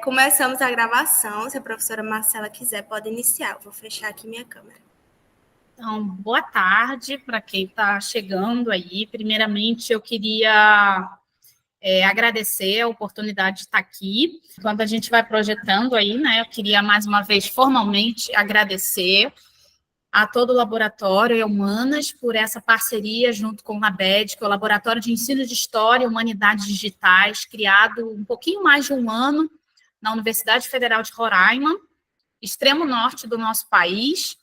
Começamos a gravação. Se a professora Marcela quiser, pode iniciar. Eu vou fechar aqui minha câmera. Então, boa tarde para quem está chegando aí. Primeiramente, eu queria agradecer a oportunidade de estar aqui. Quando a gente vai projetando aí, né, eu queria mais uma vez formalmente agradecer a todo o Laboratório Humanas por essa parceria junto com o LABED, que é o Laboratório de Ensino de História e Humanidades Digitais, criado um pouquinho mais de um ano na Universidade Federal de Roraima, extremo norte do nosso país.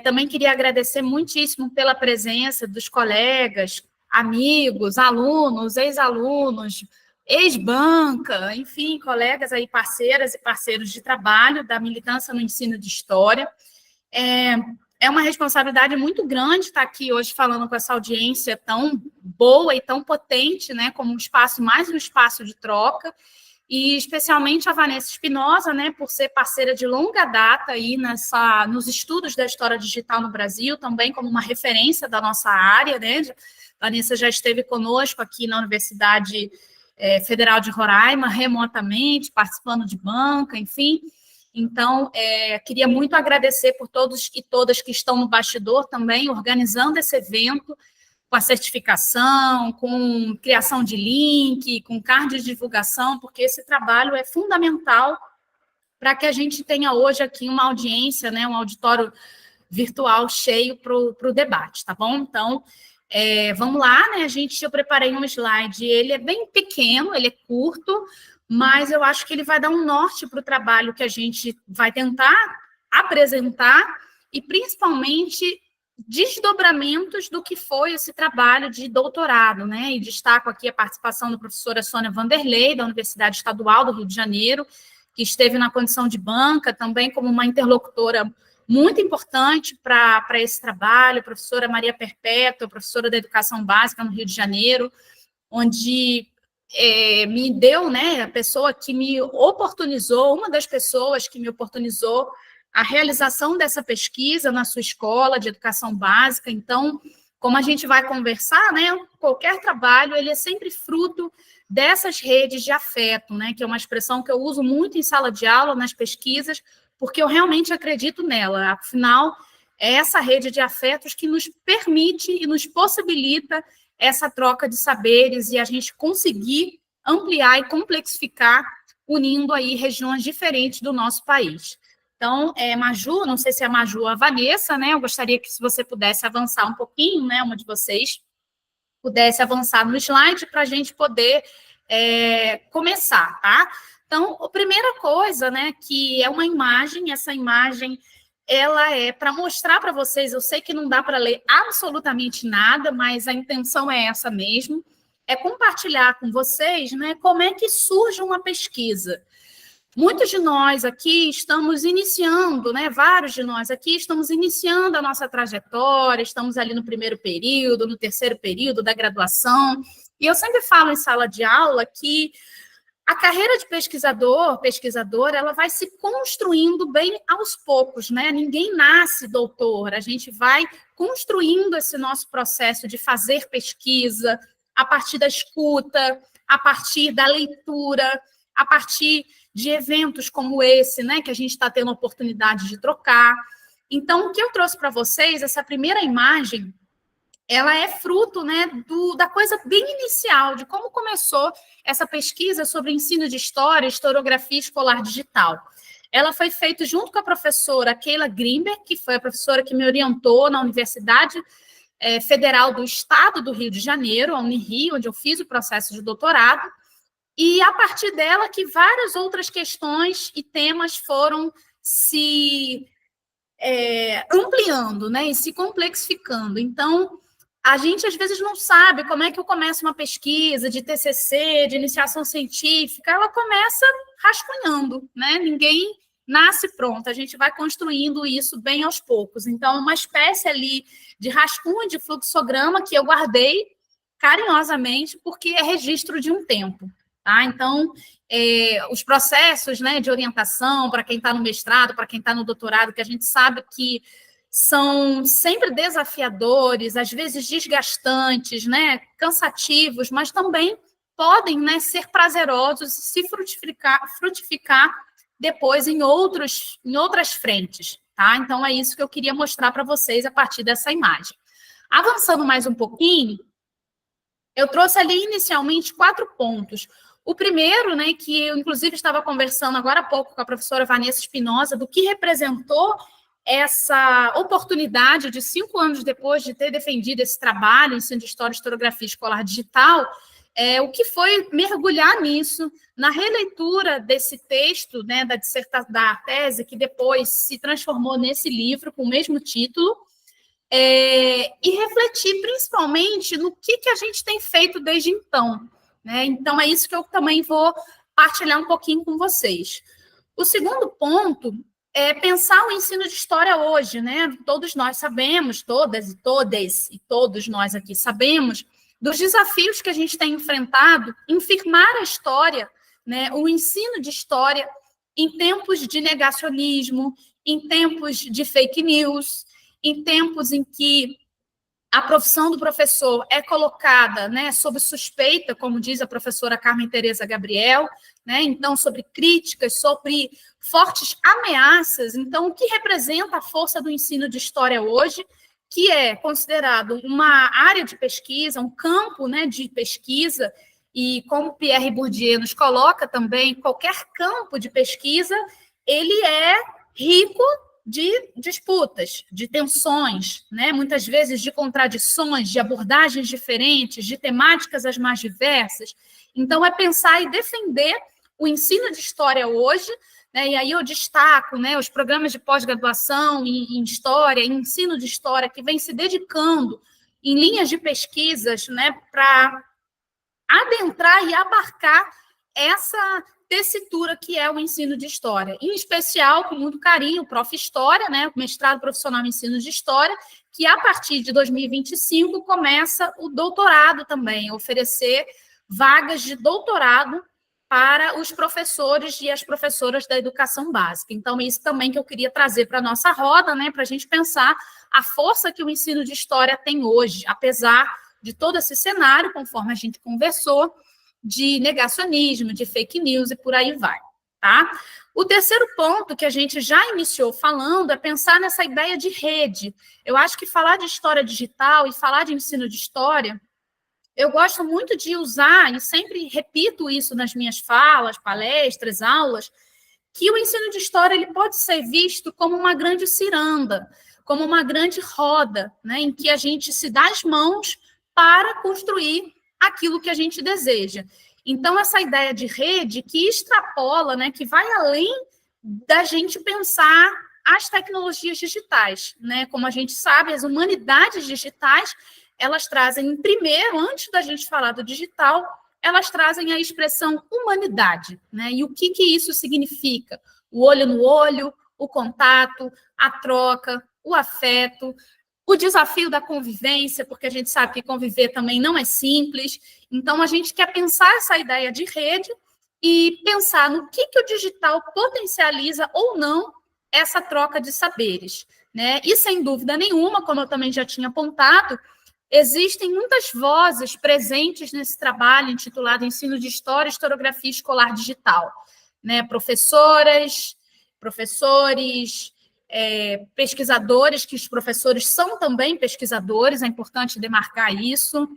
Também queria agradecer muitíssimo pela presença dos colegas, amigos, alunos, ex-alunos, ex-banca, enfim, colegas aí, parceiras e parceiros de trabalho da militância no ensino de história. É uma responsabilidade muito grande estar aqui hoje falando com essa audiência tão boa e tão potente, né, como mais um espaço de troca, e especialmente a Vanessa Espinosa, né, por ser parceira de longa data aí nos estudos da história digital no Brasil, também como uma referência da nossa área, né. A Vanessa já esteve conosco aqui na Universidade Federal de Roraima, remotamente, participando de banca, enfim. Então, queria muito agradecer por todos e todas que estão no bastidor também, organizando esse evento, com a certificação, com criação de link, com card de divulgação, porque esse trabalho é fundamental para que a gente tenha hoje aqui uma audiência, né, um auditório virtual cheio para o debate, tá bom? Então, vamos lá, né? Eu preparei um slide, ele é bem pequeno, ele é curto, mas eu acho que ele vai dar um norte para o trabalho que a gente vai tentar apresentar e, principalmente, desdobramentos do que foi esse trabalho de doutorado, né? E destaco aqui a participação da professora Sônia Vanderlei, da Universidade Estadual do Rio de Janeiro, que esteve na condição de banca, também como uma interlocutora muito importante para esse trabalho, a professora Maria Perpétua, professora da Educação Básica no Rio de Janeiro, onde me deu, né, a pessoa que me oportunizou, uma das pessoas que me oportunizou a realização dessa pesquisa na sua escola de educação básica. Então, como a gente vai conversar, né, qualquer trabalho, ele é sempre fruto dessas redes de afeto, né, que é uma expressão que eu uso muito em sala de aula, nas pesquisas, porque eu realmente acredito nela. Afinal, é essa rede de afetos que nos permite e nos possibilita essa troca de saberes e a gente conseguir ampliar e complexificar, unindo aí regiões diferentes do nosso país. Então, Maju, não sei se é a Maju ou a Vanessa, né? Eu gostaria que se você pudesse avançar um pouquinho, né? Uma de vocês pudesse avançar no slide para a gente poder começar, tá? Então, a primeira coisa, né, que é uma imagem, essa imagem ela é para mostrar para vocês, eu sei que não dá para ler absolutamente nada, mas a intenção é essa mesmo, é compartilhar com vocês, né, como é que surge uma pesquisa. Muitos de nós aqui estamos iniciando, né, vários de nós aqui estamos iniciando a nossa trajetória, estamos ali no primeiro período, no terceiro período da graduação, e eu sempre falo em sala de aula que a carreira de pesquisador, pesquisadora, ela vai se construindo bem aos poucos, né? Ninguém nasce doutor, a gente vai construindo esse nosso processo de fazer pesquisa a partir da escuta, a partir da leitura, a partir de eventos como esse, né, que a gente está tendo a oportunidade de trocar. Então, o que eu trouxe para vocês, essa primeira imagem, ela é fruto, né, da coisa bem inicial, de como começou essa pesquisa sobre ensino de história e historiografia escolar digital. Ela foi feita junto com a professora Keila Grimberg, que foi a professora que me orientou na Universidade Federal do Estado do Rio de Janeiro, a Unirio, onde eu fiz o processo de doutorado, e a partir dela que várias outras questões e temas foram se ampliando, né, e se complexificando. Então, a gente, às vezes, não sabe como é que eu começo uma pesquisa de TCC, de iniciação científica, ela começa rascunhando, né? Ninguém nasce pronto, a gente vai construindo isso bem aos poucos. Então, uma espécie ali de rascunho de fluxograma que eu guardei carinhosamente, porque é registro de um tempo, tá? Então, os processos, né, de orientação para quem está no mestrado, para quem está no doutorado, que a gente sabe que são sempre desafiadores, às vezes desgastantes, né, cansativos, mas também podem, né, ser prazerosos e se frutificar depois em outras frentes, tá? Então, é isso que eu queria mostrar para vocês a partir dessa imagem. Avançando mais um pouquinho, eu trouxe ali inicialmente 4 pontos. O primeiro, né, que eu inclusive estava conversando agora há pouco com a professora Vanessa Espinosa, do que representou essa oportunidade de 5 anos depois de ter defendido esse trabalho, ensino de História e Historiografia Escolar Digital, o que foi mergulhar nisso, na releitura desse texto, né, da tese, que depois se transformou nesse livro com o mesmo título, e refletir principalmente no que a gente tem feito desde então, né? Então, é isso que eu também vou partilhar um pouquinho com vocês. O segundo ponto é pensar o ensino de história hoje, né? Todos nós sabemos, todas e todos nós aqui sabemos dos desafios que a gente tem enfrentado em firmar a história, né? O ensino de história em tempos de negacionismo, em tempos de fake news, em tempos em que a profissão do professor é colocada, né, sob suspeita, como diz a professora Carmen Tereza Gabriel, né, então, sobre críticas, sobre fortes ameaças. Então, o que representa a força do ensino de história hoje, que é considerado uma área de pesquisa, um campo, né, de pesquisa, e como Pierre Bourdieu nos coloca também, qualquer campo de pesquisa, ele é rico de disputas, de tensões, né? Muitas vezes de contradições, de abordagens diferentes, de temáticas as mais diversas. Então, é pensar e defender o ensino de história hoje, né? E aí eu destaco, né, os programas de pós-graduação em história, em ensino de história, que vem se dedicando em linhas de pesquisas, né, para adentrar e abarcar essa tessitura que é o ensino de história, em especial, com muito carinho, o Prof. História, né, o mestrado profissional em ensino de história, que a partir de 2025 começa o doutorado também, oferecer vagas de doutorado para os professores e as professoras da educação básica. Então, isso também que eu queria trazer para a nossa roda, né, para a gente pensar a força que o ensino de história tem hoje, apesar de todo esse cenário, conforme a gente conversou, de negacionismo, de fake news e por aí vai, tá? O terceiro ponto que a gente já iniciou falando é pensar nessa ideia de rede. Eu acho que falar de história digital e falar de ensino de história, eu gosto muito de usar, e sempre repito isso nas minhas falas, palestras, aulas, que o ensino de história ele pode ser visto como uma grande ciranda, como uma grande roda, né, em que a gente se dá as mãos para construir aquilo que a gente deseja. Então, essa ideia de rede que extrapola, né, que vai além da gente pensar as tecnologias digitais, né? Como a gente sabe, as humanidades digitais, elas trazem, primeiro, antes da gente falar do digital, elas trazem a expressão humanidade, né? E o que isso significa? O olho no olho, o contato, a troca, o afeto, o desafio da convivência, porque a gente sabe que conviver também não é simples. Então, a gente quer pensar essa ideia de rede e pensar no que o digital potencializa ou não essa troca de saberes, né? E, sem dúvida nenhuma, como eu também já tinha apontado, existem muitas vozes presentes nesse trabalho intitulado Ensino de História e Historiografia Escolar Digital, né? Professoras, professores, pesquisadores, que os professores são também pesquisadores, é importante demarcar isso,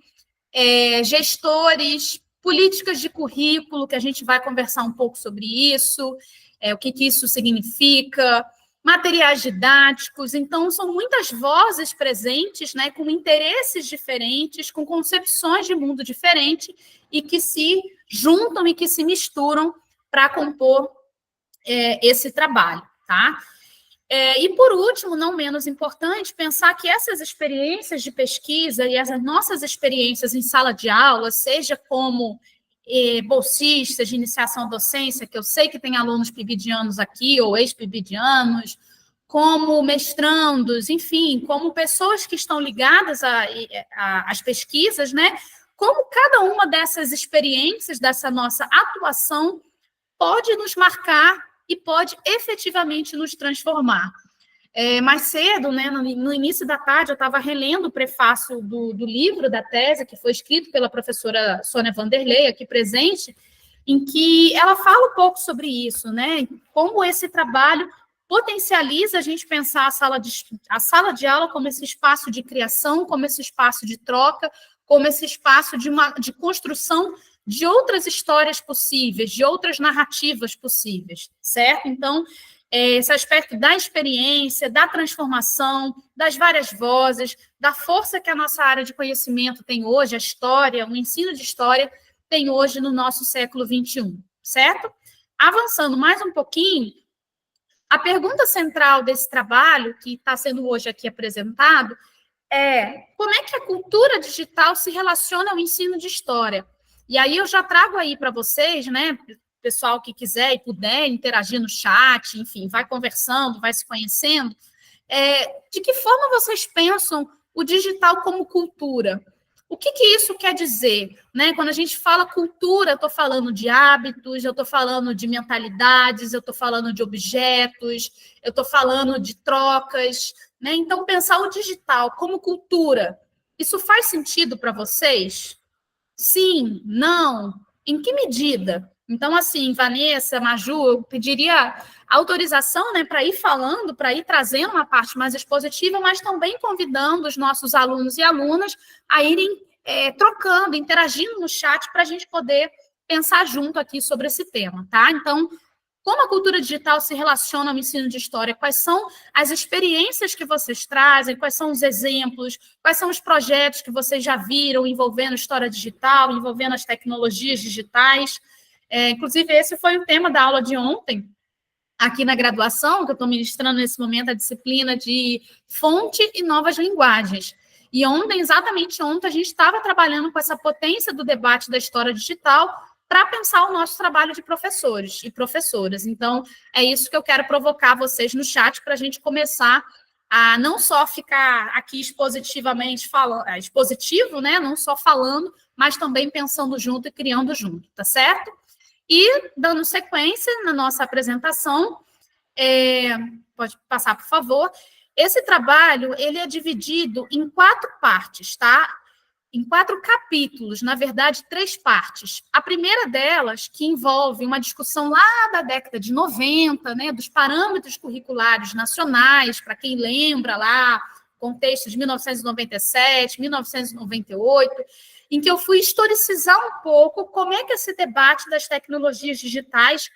gestores, políticas de currículo, que a gente vai conversar um pouco sobre isso, o que isso significa, materiais didáticos. Então, são muitas vozes presentes, né, com interesses diferentes, com concepções de mundo diferentes, e que se juntam e que se misturam para compor esse trabalho, tá? E, por último, não menos importante, pensar que essas experiências de pesquisa e as nossas experiências em sala de aula, seja como bolsistas de iniciação à docência, que eu sei que tem alunos pibidianos aqui, ou ex-pibidianos, como mestrandos, enfim, como pessoas que estão ligadas às pesquisas, né? Como cada uma dessas experiências, dessa nossa atuação, pode nos marcar e pode efetivamente nos transformar. Mais cedo, né, no início da tarde, eu estava relendo o prefácio do livro da tese, que foi escrito pela professora Sônia Vanderlei, aqui presente, em que ela fala um pouco sobre isso, né? Como esse trabalho potencializa a gente pensar a sala de aula como esse espaço de criação, como esse espaço de troca, como esse espaço de construção de outras histórias possíveis, de outras narrativas possíveis, certo? Então, esse aspecto da experiência, da transformação, das várias vozes, da força que a nossa área de conhecimento tem hoje, a história, o ensino de história, tem hoje no nosso século XXI, certo? Avançando mais um pouquinho, a pergunta central desse trabalho, que está sendo hoje aqui apresentado, é como é que a cultura digital se relaciona ao ensino de história? E aí eu já trago aí para vocês, né, pessoal que quiser e puder interagir no chat, enfim, vai conversando, vai se conhecendo, de que forma vocês pensam o digital como cultura? O que isso quer dizer? Né? Quando a gente fala cultura, eu estou falando de hábitos, eu estou falando de mentalidades, eu estou falando de objetos, eu estou falando de trocas. Né? Então, pensar o digital como cultura, isso faz sentido para vocês? Sim? Não? Em que medida? Então, assim, Vanessa, Maju, eu pediria autorização, né, para ir falando, para ir trazendo uma parte mais expositiva, mas também convidando os nossos alunos e alunas a irem trocando, interagindo no chat para a gente poder pensar junto aqui sobre esse tema, tá? Então, como a cultura digital se relaciona ao ensino de história? Quais são as experiências que vocês trazem? Quais são os exemplos? Quais são os projetos que vocês já viram envolvendo história digital, envolvendo as tecnologias digitais? Inclusive, esse foi o tema da aula de ontem, aqui na graduação, que eu estou ministrando nesse momento a disciplina de fonte e novas linguagens. E ontem, exatamente ontem, a gente estava trabalhando com essa potência do debate da história digital para pensar o nosso trabalho de professores e professoras. Então, é isso que eu quero provocar vocês no chat para a gente começar a não só ficar aqui expositivamente falando, expositivo, né? Não só falando, mas também pensando junto e criando junto, tá certo? E, dando sequência na nossa apresentação, pode passar, por favor. Esse trabalho, ele é dividido em 4 partes, tá? Em 4 capítulos, na verdade, 3 partes. A primeira delas, que envolve uma discussão lá da década de 90, né, dos parâmetros curriculares nacionais, para quem lembra lá, contexto de 1997, 1998, em que eu fui historicizar um pouco como é que esse debate das tecnologias digitais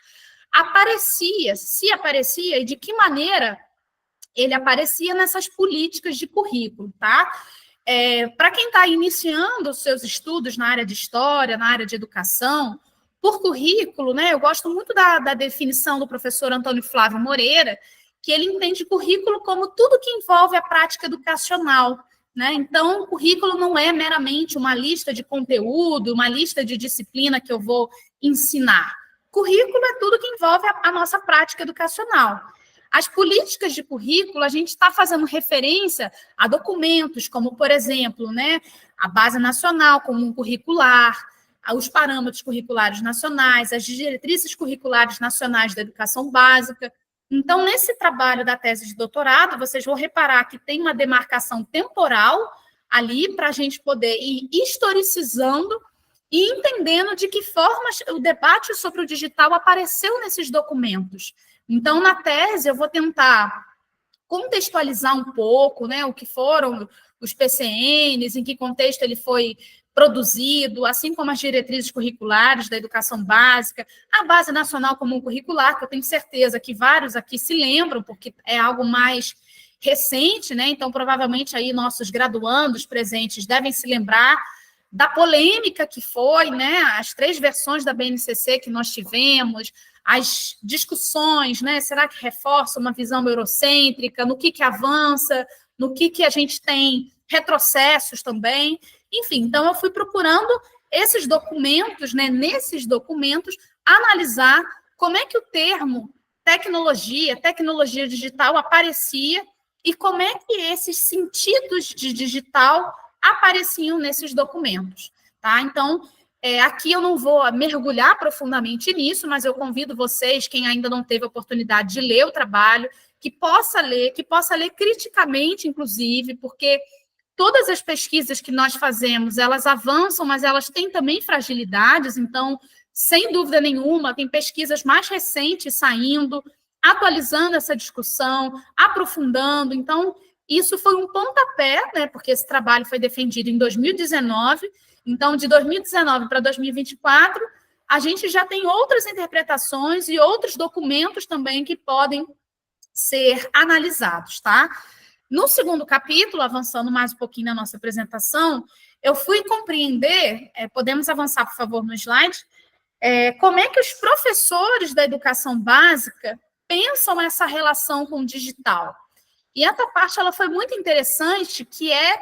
aparecia, se aparecia e de que maneira ele aparecia nessas políticas de currículo, tá? Para quem está iniciando os seus estudos na área de história, na área de educação, por currículo, né, eu gosto muito da definição do professor Antônio Flávio Moreira, que ele entende currículo como tudo que envolve a prática educacional. Né? Então, o currículo não é meramente uma lista de conteúdo, uma lista de disciplina que eu vou ensinar. Currículo é tudo que envolve a nossa prática educacional. As políticas de currículo, a gente está fazendo referência a documentos, como, por exemplo, né, a Base Nacional Comum Curricular, os parâmetros curriculares nacionais, as diretrizes curriculares nacionais da educação básica. Então, nesse trabalho da tese de doutorado, vocês vão reparar que tem uma demarcação temporal ali para a gente poder ir historicizando e entendendo de que forma o debate sobre o digital apareceu nesses documentos. Então, na tese, eu vou tentar contextualizar um pouco, né, o que foram os PCNs, em que contexto ele foi produzido, assim como as diretrizes curriculares da educação básica, a Base Nacional Comum Curricular, que eu tenho certeza que vários aqui se lembram, porque é algo mais recente, né? Então, provavelmente, aí nossos graduandos presentes devem se lembrar da polêmica que foi, né? As 3 versões da BNCC que nós tivemos, as discussões, né? Será que reforça uma visão eurocêntrica? No que avança? No que a gente tem retrocessos também? Enfim, então eu fui procurando esses documentos, né? Nesses documentos, analisar como é que o termo tecnologia digital aparecia e como é que esses sentidos de digital apareciam nesses documentos, tá? Então, aqui eu não vou mergulhar profundamente nisso, mas eu convido vocês, quem ainda não teve a oportunidade de ler o trabalho, que possa ler criticamente, inclusive, porque todas as pesquisas que nós fazemos, elas avançam, mas elas têm também fragilidades, então, sem dúvida nenhuma, tem pesquisas mais recentes saindo, atualizando essa discussão, aprofundando. Então, isso foi um pontapé, né, porque esse trabalho foi defendido em 2019, então, de 2019 para 2024, a gente já tem outras interpretações e outros documentos também que podem ser analisados, tá? No segundo capítulo, avançando mais um pouquinho na nossa apresentação, eu fui compreender, podemos avançar, por favor, no slide, como é que os professores da educação básica pensam essa relação com o digital. E essa parte ela foi muito interessante, que é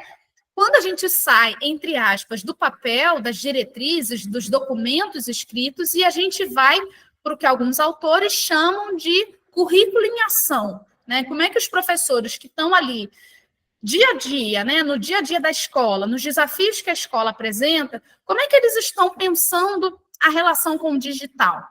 quando a gente sai, entre aspas, do papel, das diretrizes, dos documentos escritos, e a gente vai para o que alguns autores chamam de currículo em ação, né? Como é que os professores que estão ali dia a dia, né, no dia a dia da escola, nos desafios que a escola apresenta, como é que eles estão pensando a relação com o digital?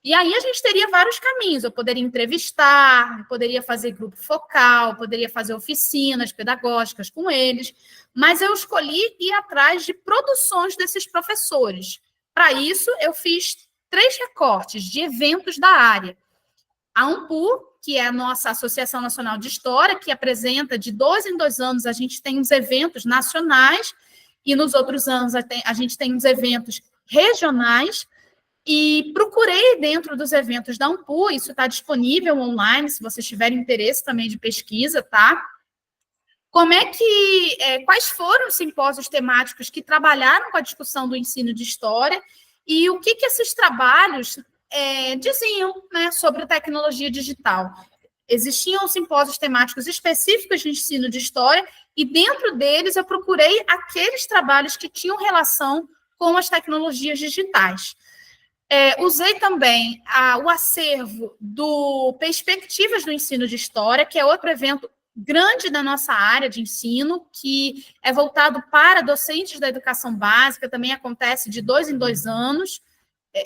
E aí a gente teria vários caminhos. Eu poderia entrevistar, eu poderia fazer grupo focal, poderia fazer oficinas pedagógicas com eles, mas eu escolhi ir atrás de produções desses professores. Para isso, eu fiz 3 recortes de eventos da área. A ANPU, que é a nossa Associação Nacional de História, que apresenta de 2 em 2 anos, a gente tem uns eventos nacionais, e nos outros anos a gente tem uns eventos regionais, e procurei dentro dos eventos da ANPU, isso está disponível online, se vocês tiverem interesse também de pesquisa, tá? Quais foram os simpósios temáticos que trabalharam com a discussão do ensino de história e o que esses trabalhos diziam, né, sobre tecnologia digital. Existiam simpósios temáticos específicos de ensino de história e dentro deles eu procurei aqueles trabalhos que tinham relação com as tecnologias digitais. Usei também o acervo do Perspectivas do Ensino de História, que é outro evento grande da nossa área de ensino, que é voltado para docentes da educação básica, também acontece de 2 em 2 anos.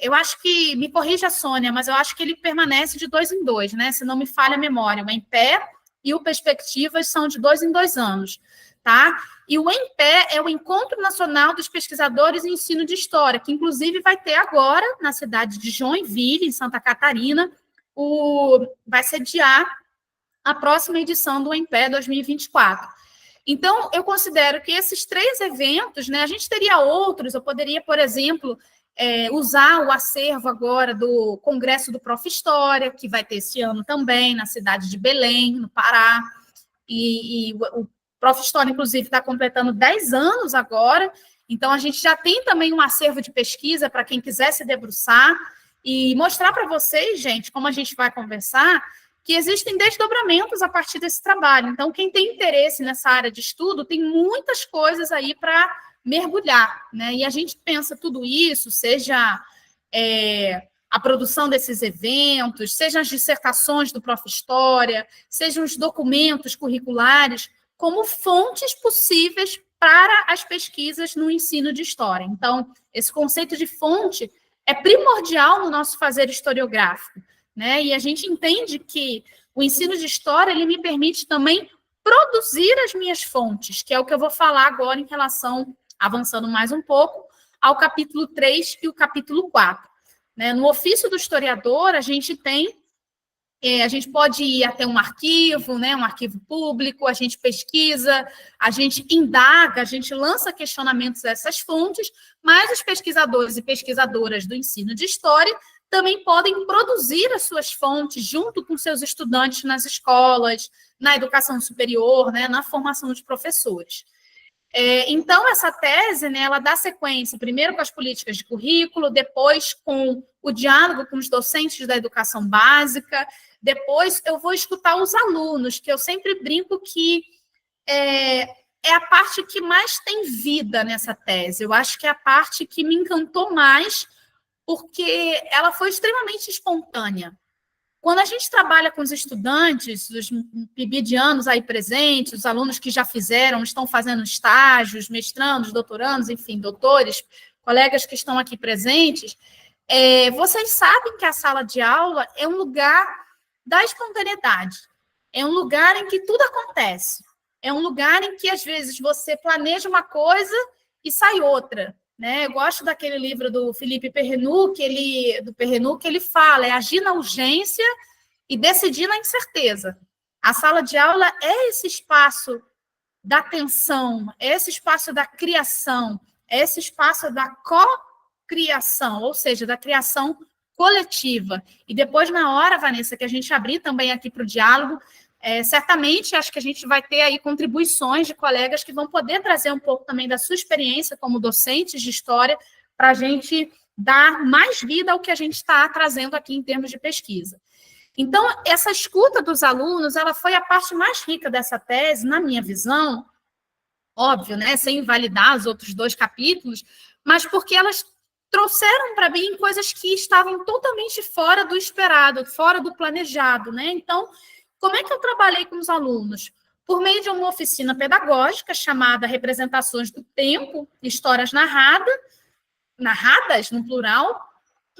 Eu acho que, me corrija, Sônia, mas eu acho que ele permanece de 2 em 2, né? Se não me falha a memória. O Em-Pé e o Perspectivas são de 2 em 2 anos, tá? E o Em-Pé é o Encontro Nacional dos Pesquisadores em Ensino de História, que inclusive vai ter agora, na cidade de Joinville, em Santa Catarina, vai sediar a próxima edição do Em-Pé 2024. Então, eu considero que esses 3 eventos, né, a gente teria outros, eu poderia, por exemplo, usar o acervo agora do Congresso do Prof. História, que vai ter esse ano também, na cidade de Belém, no Pará, e o Prof. História, inclusive, está completando 10 anos agora, então a gente já tem também um acervo de pesquisa para quem quiser se debruçar e mostrar para vocês, gente, como a gente vai conversar, que existem desdobramentos a partir desse trabalho. Então, quem tem interesse nessa área de estudo, tem muitas coisas aí para mergulhar, né? E a gente pensa tudo isso, seja a produção desses eventos, sejam as dissertações do Prof. História, sejam os documentos curriculares, como fontes possíveis para as pesquisas no ensino de história. Então, esse conceito de fonte é primordial no nosso fazer historiográfico, né? E a gente entende que o ensino de história ele me permite também produzir as minhas fontes, que é o que eu vou falar agora em relação, avançando mais um pouco, ao capítulo 3 e o capítulo 4. Né? No ofício do historiador, a gente pode ir até um arquivo, né, um arquivo público, a gente pesquisa, a gente indaga, a gente lança questionamentos a essas fontes, mas os pesquisadores e pesquisadoras do ensino de história também podem produzir as suas fontes junto com seus estudantes nas escolas, na educação superior, né, na formação de professores. Então, essa tese, né, ela dá sequência, primeiro com as políticas de currículo, depois com o diálogo com os docentes da educação básica, depois eu vou escutar os alunos, que eu sempre brinco que é a parte que mais tem vida nessa tese. Eu acho que é a parte que me encantou mais, porque ela foi extremamente espontânea. Quando a gente trabalha com os estudantes, os PIBidianos aí presentes, os alunos que já fizeram, estão fazendo estágios, mestrandos, doutorandos, enfim, doutores, colegas que estão aqui presentes, vocês sabem que a sala de aula é um lugar da espontaneidade. é um lugar em que tudo acontece. É um lugar em que, às vezes, você planeja uma coisa e sai outra. Né? Eu gosto daquele livro do Philippe Perrenoud, que ele fala, é agir na urgência e decidir na incerteza. A sala de aula é esse espaço da tensão, é esse espaço da criação, é esse espaço da co-criação, ou seja, da criação coletiva. E depois, na hora, Vanessa, que a gente abrir também aqui para o diálogo, certamente acho que a gente vai ter aí contribuições de colegas que vão poder trazer um pouco também da sua experiência como docentes de história para a gente dar mais vida ao que a gente está trazendo aqui em termos de pesquisa. Então, essa escuta dos alunos, ela foi a parte mais rica dessa tese, na minha visão, óbvio, né, sem invalidar os outros 2 capítulos, mas porque elas trouxeram para mim coisas que estavam totalmente fora do esperado, fora do planejado, né? Então, como é que eu trabalhei com os alunos? Por meio de uma oficina pedagógica chamada Representações do Tempo, Histórias narradas no plural,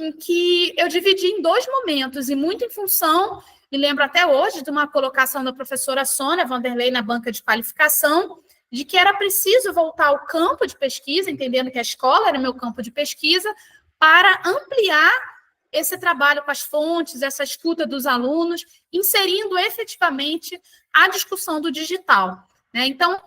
em que eu dividi em 2 momentos, e muito em função, me lembro até hoje, de uma colocação da professora Sônia Vanderlei na banca de qualificação, de que era preciso voltar ao campo de pesquisa, entendendo que a escola era meu campo de pesquisa, para ampliar esse trabalho com as fontes, essa escuta dos alunos, inserindo efetivamente a discussão do digital. Né? Então,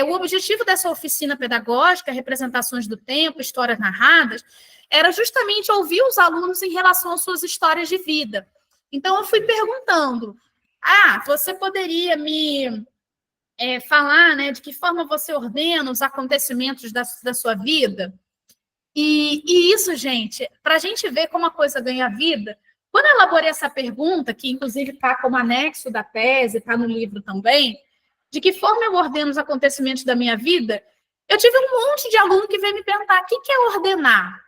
o objetivo dessa oficina pedagógica, Representações do Tempo, Histórias Narradas, era justamente ouvir os alunos em relação às suas histórias de vida. Então, eu fui perguntando, você poderia me falar, né, de que forma você ordena os acontecimentos da sua vida? E isso, gente, para a gente ver como a coisa ganha vida, quando eu elaborei essa pergunta, que inclusive está como anexo da tese, está no livro também, de que forma eu ordeno os acontecimentos da minha vida, eu tive um monte de aluno que veio me perguntar o que é ordenar.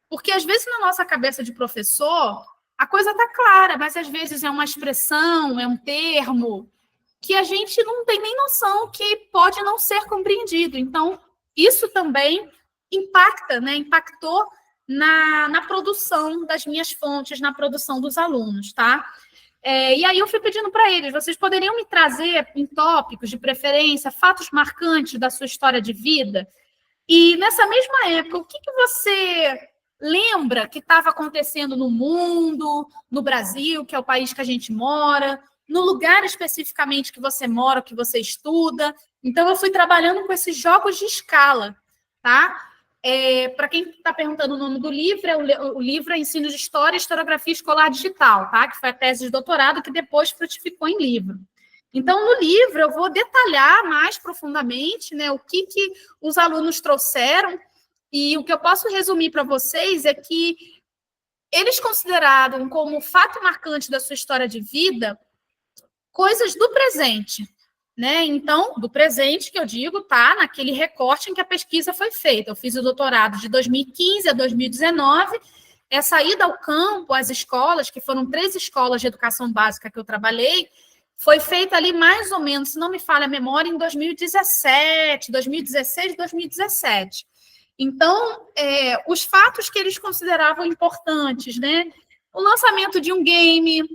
Porque, às vezes, na nossa cabeça de professor, a coisa está clara, mas, às vezes, é uma expressão, é um termo, que a gente não tem nem noção que pode não ser compreendido. Então, isso também impacta, né? Impactou na produção das minhas fontes, na produção dos alunos, tá? E aí eu fui pedindo para eles, vocês poderiam me trazer em tópicos de preferência, fatos marcantes da sua história de vida? E nessa mesma época, o que você lembra que estava acontecendo no mundo, no Brasil, que é o país que a gente mora, no lugar especificamente que você mora, que você estuda? Então, eu fui trabalhando com esses jogos de escala, tá? Para quem está perguntando o nome do livro, o livro é Ensino de História e Historiografia Escolar Digital, tá? Que foi a tese de doutorado que depois frutificou em livro. Então, no livro, eu vou detalhar mais profundamente, né, o que os alunos trouxeram, e o que eu posso resumir para vocês é que eles consideraram como fato marcante da sua história de vida coisas do presente, né? Então, do presente que eu digo, tá naquele recorte em que a pesquisa foi feita. Eu fiz o doutorado de 2015 a 2019, essa ida ao campo, às escolas, que foram 3 escolas de educação básica que eu trabalhei, foi feita ali mais ou menos, se não me falha a memória, em 2017, 2016, 2017. Então, os fatos que eles consideravam importantes, né? O lançamento de um game,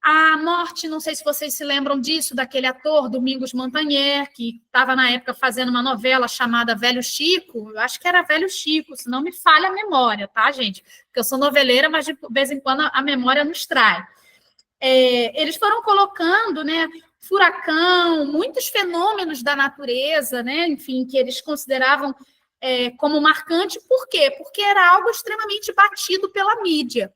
a morte, não sei se vocês se lembram disso, daquele ator, Domingos Montaner, que estava na época fazendo uma novela chamada Velho Chico, eu acho que era Velho Chico, se não me falha a memória, tá, gente? Porque eu sou noveleira, mas de vez em quando a memória nos trai. Eles foram colocando, né, furacão, muitos fenômenos da natureza, né, enfim, que eles consideravam como marcante. Por quê? Porque era algo extremamente batido pela mídia.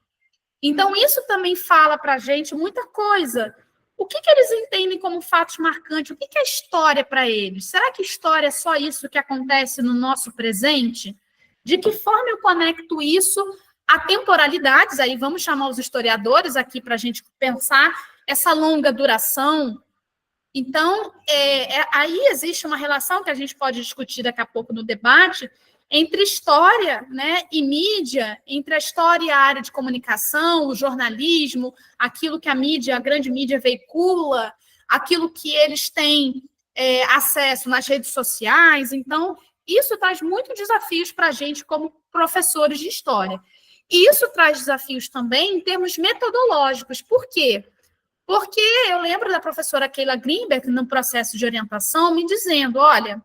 Então, isso também fala para a gente muita coisa. O que eles entendem como fatos marcantes? O que é história para eles? Será que história é só isso que acontece no nosso presente? De que forma eu conecto isso a temporalidades? Aí vamos chamar os historiadores aqui para a gente pensar essa longa duração. Então, aí existe uma relação que a gente pode discutir daqui a pouco no debate entre história, né, e mídia, entre a história e a área de comunicação, o jornalismo, aquilo que a grande mídia veicula, aquilo que eles têm acesso nas redes sociais. Então, isso traz muitos desafios para a gente como professores de história. E isso traz desafios também em termos metodológicos. Por quê? Porque eu lembro da professora Keila Greenberg, no processo de orientação, me dizendo, olha,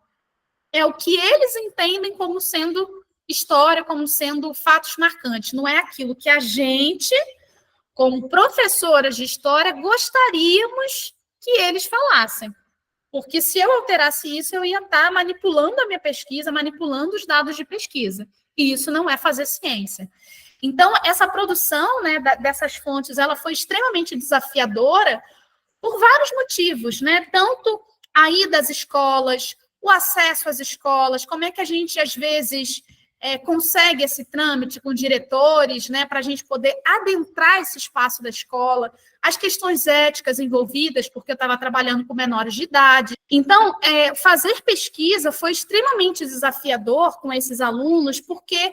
é o que eles entendem como sendo história, como sendo fatos marcantes, não é aquilo que a gente, como professoras de história, gostaríamos que eles falassem. Porque se eu alterasse isso, eu ia estar manipulando a minha pesquisa, manipulando os dados de pesquisa. E isso não é fazer ciência. Então, essa produção, né, dessas fontes, ela foi extremamente desafiadora por vários motivos, né? Tanto a ida às escolas, o acesso às escolas, como é que a gente, às vezes, consegue esse trâmite com diretores, né, para a gente poder adentrar esse espaço da escola, as questões éticas envolvidas, porque eu estava trabalhando com menores de idade. Então, fazer pesquisa foi extremamente desafiador com esses alunos, porque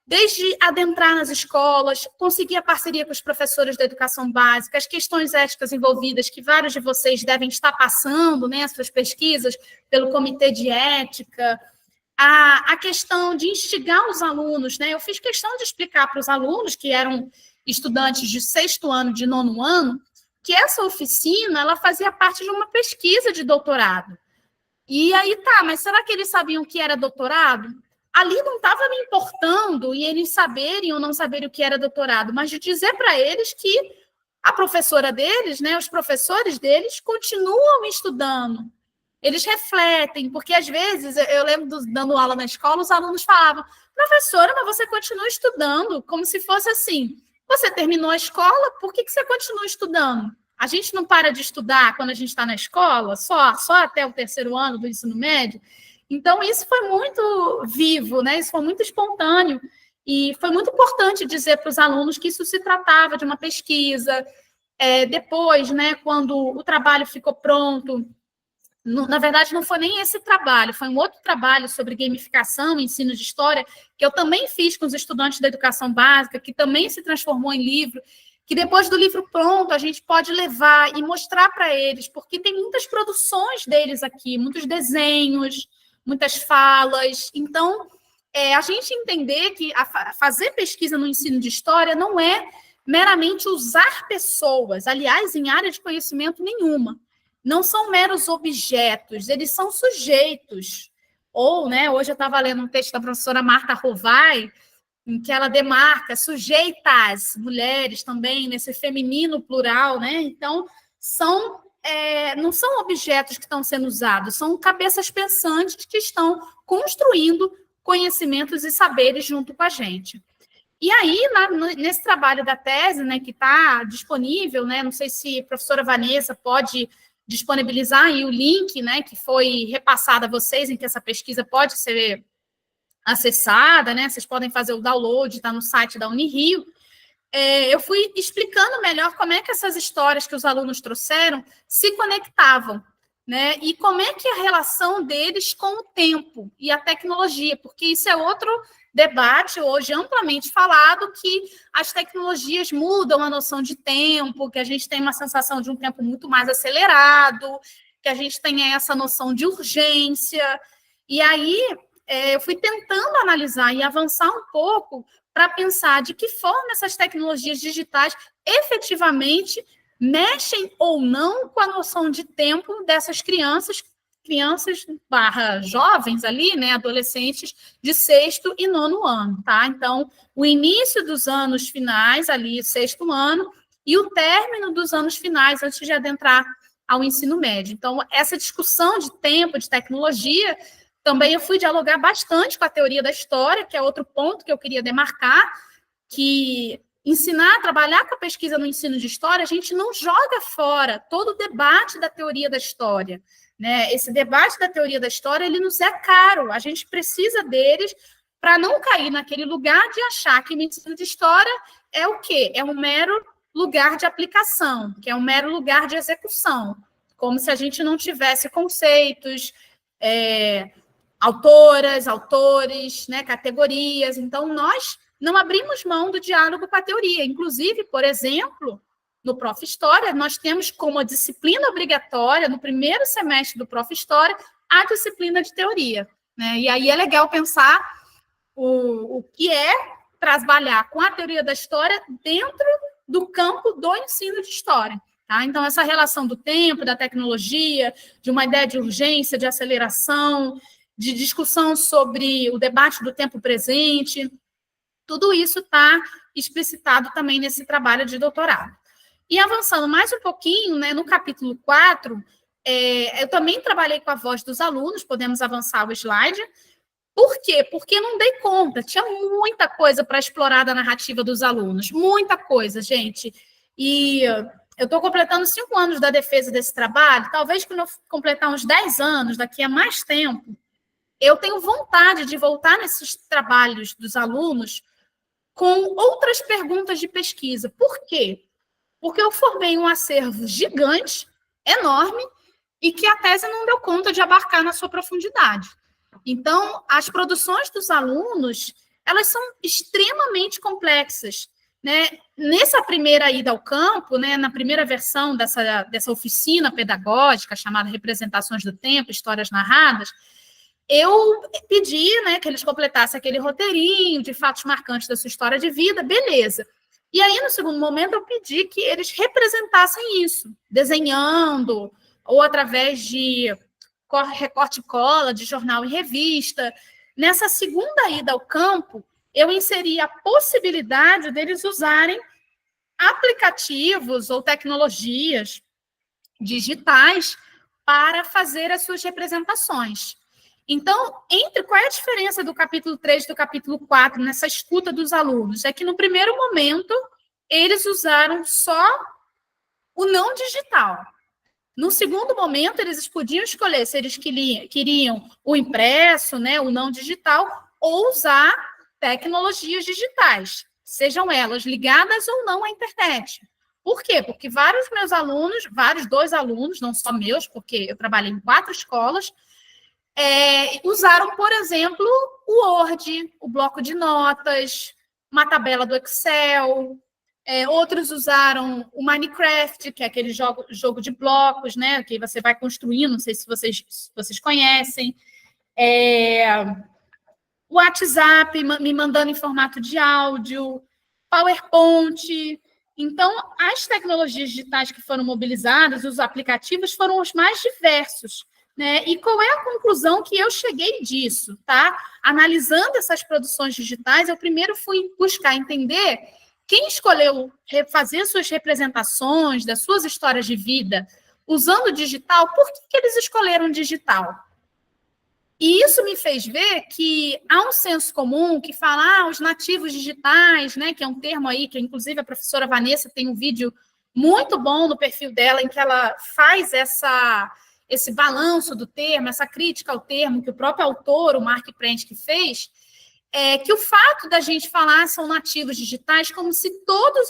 desde adentrar nas escolas, conseguir a parceria com os professores da educação básica, as questões éticas envolvidas, que vários de vocês devem estar passando, né, as suas pesquisas, pelo comitê de ética, a questão de instigar os alunos, né? Eu fiz questão de explicar para os alunos, que eram estudantes de 6º ano, de 9º ano, que essa oficina, ela fazia parte de uma pesquisa de doutorado. E aí, mas será que eles sabiam o que era doutorado? Ali não estava me importando e eles saberem ou não saberem o que era doutorado, mas de dizer para eles que a professora deles, né, os professores deles, continuam estudando. Eles refletem, porque às vezes, eu lembro dando aula na escola, os alunos falavam, professora, mas você continua estudando, como se fosse assim, você terminou a escola, por que você continua estudando? A gente não para de estudar quando a gente está na escola, só até o 3º ano do ensino médio. Então, isso foi muito vivo, né? Isso foi muito espontâneo, e foi muito importante dizer para os alunos que isso se tratava de uma pesquisa. Depois, né, quando o trabalho ficou pronto, na verdade, não foi nem esse trabalho, foi um outro trabalho sobre gamificação, ensino de história, que eu também fiz com os estudantes da educação básica, que também se transformou em livro, que depois do livro pronto, a gente pode levar e mostrar para eles, porque tem muitas produções deles aqui, muitos desenhos, muitas falas. Então, a gente entender que fazer pesquisa no ensino de história não é meramente usar pessoas, aliás, em área de conhecimento nenhuma. Não são meros objetos, eles são sujeitos. Ou, né, hoje eu estava lendo um texto da professora Marta Rovai, em que ela demarca sujeitas, mulheres também, nesse feminino plural, né? Então, não são objetos que estão sendo usados, são cabeças pensantes que estão construindo conhecimentos e saberes junto com a gente. E aí, nesse trabalho da tese, né, que está disponível, né, não sei se a professora Vanessa pode disponibilizar aí o link, né, que foi repassado a vocês, em que essa pesquisa pode ser acessada, né, vocês podem fazer o download, está no site da Unirio. Eu fui explicando melhor como é que essas histórias que os alunos trouxeram se conectavam, né, e como é que a relação deles com o tempo e a tecnologia, porque isso é outro debate hoje amplamente falado, que as tecnologias mudam a noção de tempo, que a gente tem uma sensação de um tempo muito mais acelerado, que a gente tem essa noção de urgência. E aí eu fui tentando analisar e avançar um pouco para pensar de que forma essas tecnologias digitais efetivamente mexem ou não com a noção de tempo dessas crianças / jovens ali, né, adolescentes de 6º e 9º ano, tá? Então, o início dos anos finais ali, 6º ano, e o término dos anos finais antes de adentrar ao ensino médio. Então, essa discussão de tempo, de tecnologia, também eu fui dialogar bastante com a teoria da história, que é outro ponto que eu queria demarcar, que ensinar a trabalhar com a pesquisa no ensino de história, a gente não joga fora todo o debate da teoria da história, né? Esse debate da teoria da história, ele nos é caro, a gente precisa deles para não cair naquele lugar de achar que o ensino de história é o quê? É um mero lugar de aplicação, que é um mero lugar de execução, como se a gente não tivesse conceitos, autoras, autores, né, categorias. Então, nós não abrimos mão do diálogo com a teoria. Inclusive, por exemplo, no Prof. História, nós temos como disciplina obrigatória, no primeiro semestre do Prof. História, a disciplina de teoria, né? E aí é legal pensar o que é trabalhar com a teoria da história dentro do campo do ensino de história, Tá? Então, essa relação do tempo, da tecnologia, de uma ideia de urgência, de aceleração, de discussão sobre o debate do tempo presente, tudo isso está explicitado também nesse trabalho de doutorado. E avançando mais um pouquinho, né, no capítulo 4, eu também trabalhei com a voz dos alunos, podemos avançar o slide. Por quê? Porque eu não dei conta, tinha muita coisa para explorar da narrativa dos alunos, muita coisa, gente. E eu estou completando 5 anos da defesa desse trabalho, talvez quando eu completar uns 10 anos, daqui a mais tempo, eu tenho vontade de voltar nesses trabalhos dos alunos com outras perguntas de pesquisa. Por quê? Porque eu formei um acervo gigante, enorme, e que a tese não deu conta de abarcar na sua profundidade. Então, as produções dos alunos, elas são extremamente complexas, né? Nessa primeira ida ao campo, né, na primeira versão dessa oficina pedagógica, chamada Representações do Tempo, Histórias Narradas, eu pedi, né, que eles completassem aquele roteirinho de fatos marcantes da sua história de vida, beleza. E aí, no segundo momento, eu pedi que eles representassem isso, desenhando, ou através de recorte e cola, de jornal e revista. Nessa segunda ida ao campo, eu inseri a possibilidade deles usarem aplicativos ou tecnologias digitais para fazer as suas representações. Então, qual é a diferença do capítulo 3 e do capítulo 4 nessa escuta dos alunos? É que, no primeiro momento, eles usaram só o não digital. No segundo momento, eles podiam escolher se eles queriam o impresso, né, o não digital, ou usar tecnologias digitais, sejam elas ligadas ou não à internet. Por quê? Porque vários dois alunos, não só meus, porque eu trabalhei em 4 escolas, usaram, por exemplo, o Word, o bloco de notas, uma tabela do Excel. Outros usaram o Minecraft, que é aquele jogo de blocos, né, que você vai construindo, não sei se vocês conhecem. O WhatsApp me mandando em formato de áudio, PowerPoint. Então, as tecnologias digitais que foram mobilizadas, os aplicativos, foram os mais diversos. Né? E qual é a conclusão que eu cheguei disso? Tá? Analisando essas produções digitais, eu primeiro fui buscar entender quem escolheu fazer suas representações das suas histórias de vida usando o digital, por que eles escolheram digital? E isso me fez ver que há um senso comum que fala os nativos digitais, né, que é um termo aí que, inclusive, a professora Vanessa tem um vídeo muito bom no perfil dela em que ela faz esse balanço do termo, essa crítica ao termo que o próprio autor, o Mark Prentke, fez, que o fato da gente falar são nativos digitais como se todos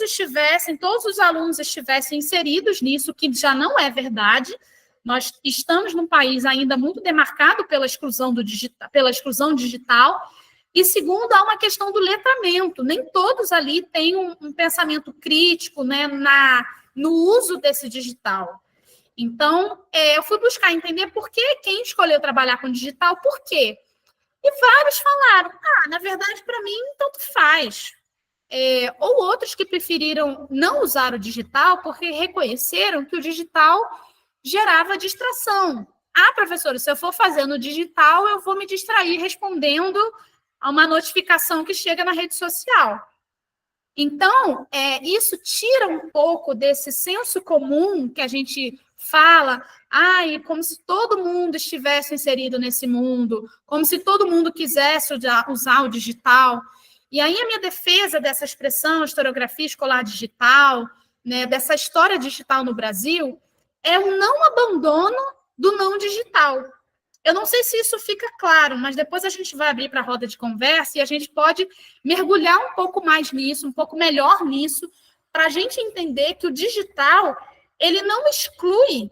os alunos estivessem inseridos nisso, que já não é verdade. Nós estamos num país ainda muito demarcado pela exclusão digital, e segundo, há uma questão do letramento, nem todos ali têm um pensamento crítico, né, no uso desse digital. Então, eu fui buscar entender por que quem escolheu trabalhar com digital, por quê? E vários falaram, na verdade, para mim, tanto faz. Ou outros que preferiram não usar o digital porque reconheceram que o digital gerava distração. Professora, se eu for fazer no digital, eu vou me distrair respondendo a uma notificação que chega na rede social. Então, isso tira um pouco desse senso comum que a gente fala, como se todo mundo estivesse inserido nesse mundo, como se todo mundo quisesse usar o digital. E aí a minha defesa dessa expressão, historiografia escolar digital, né, dessa história digital no Brasil, é o não abandono do não digital. Eu não sei se isso fica claro, mas depois a gente vai abrir para a roda de conversa e a gente pode mergulhar um pouco mais nisso, um pouco melhor nisso, para a gente entender que o digital, ele não exclui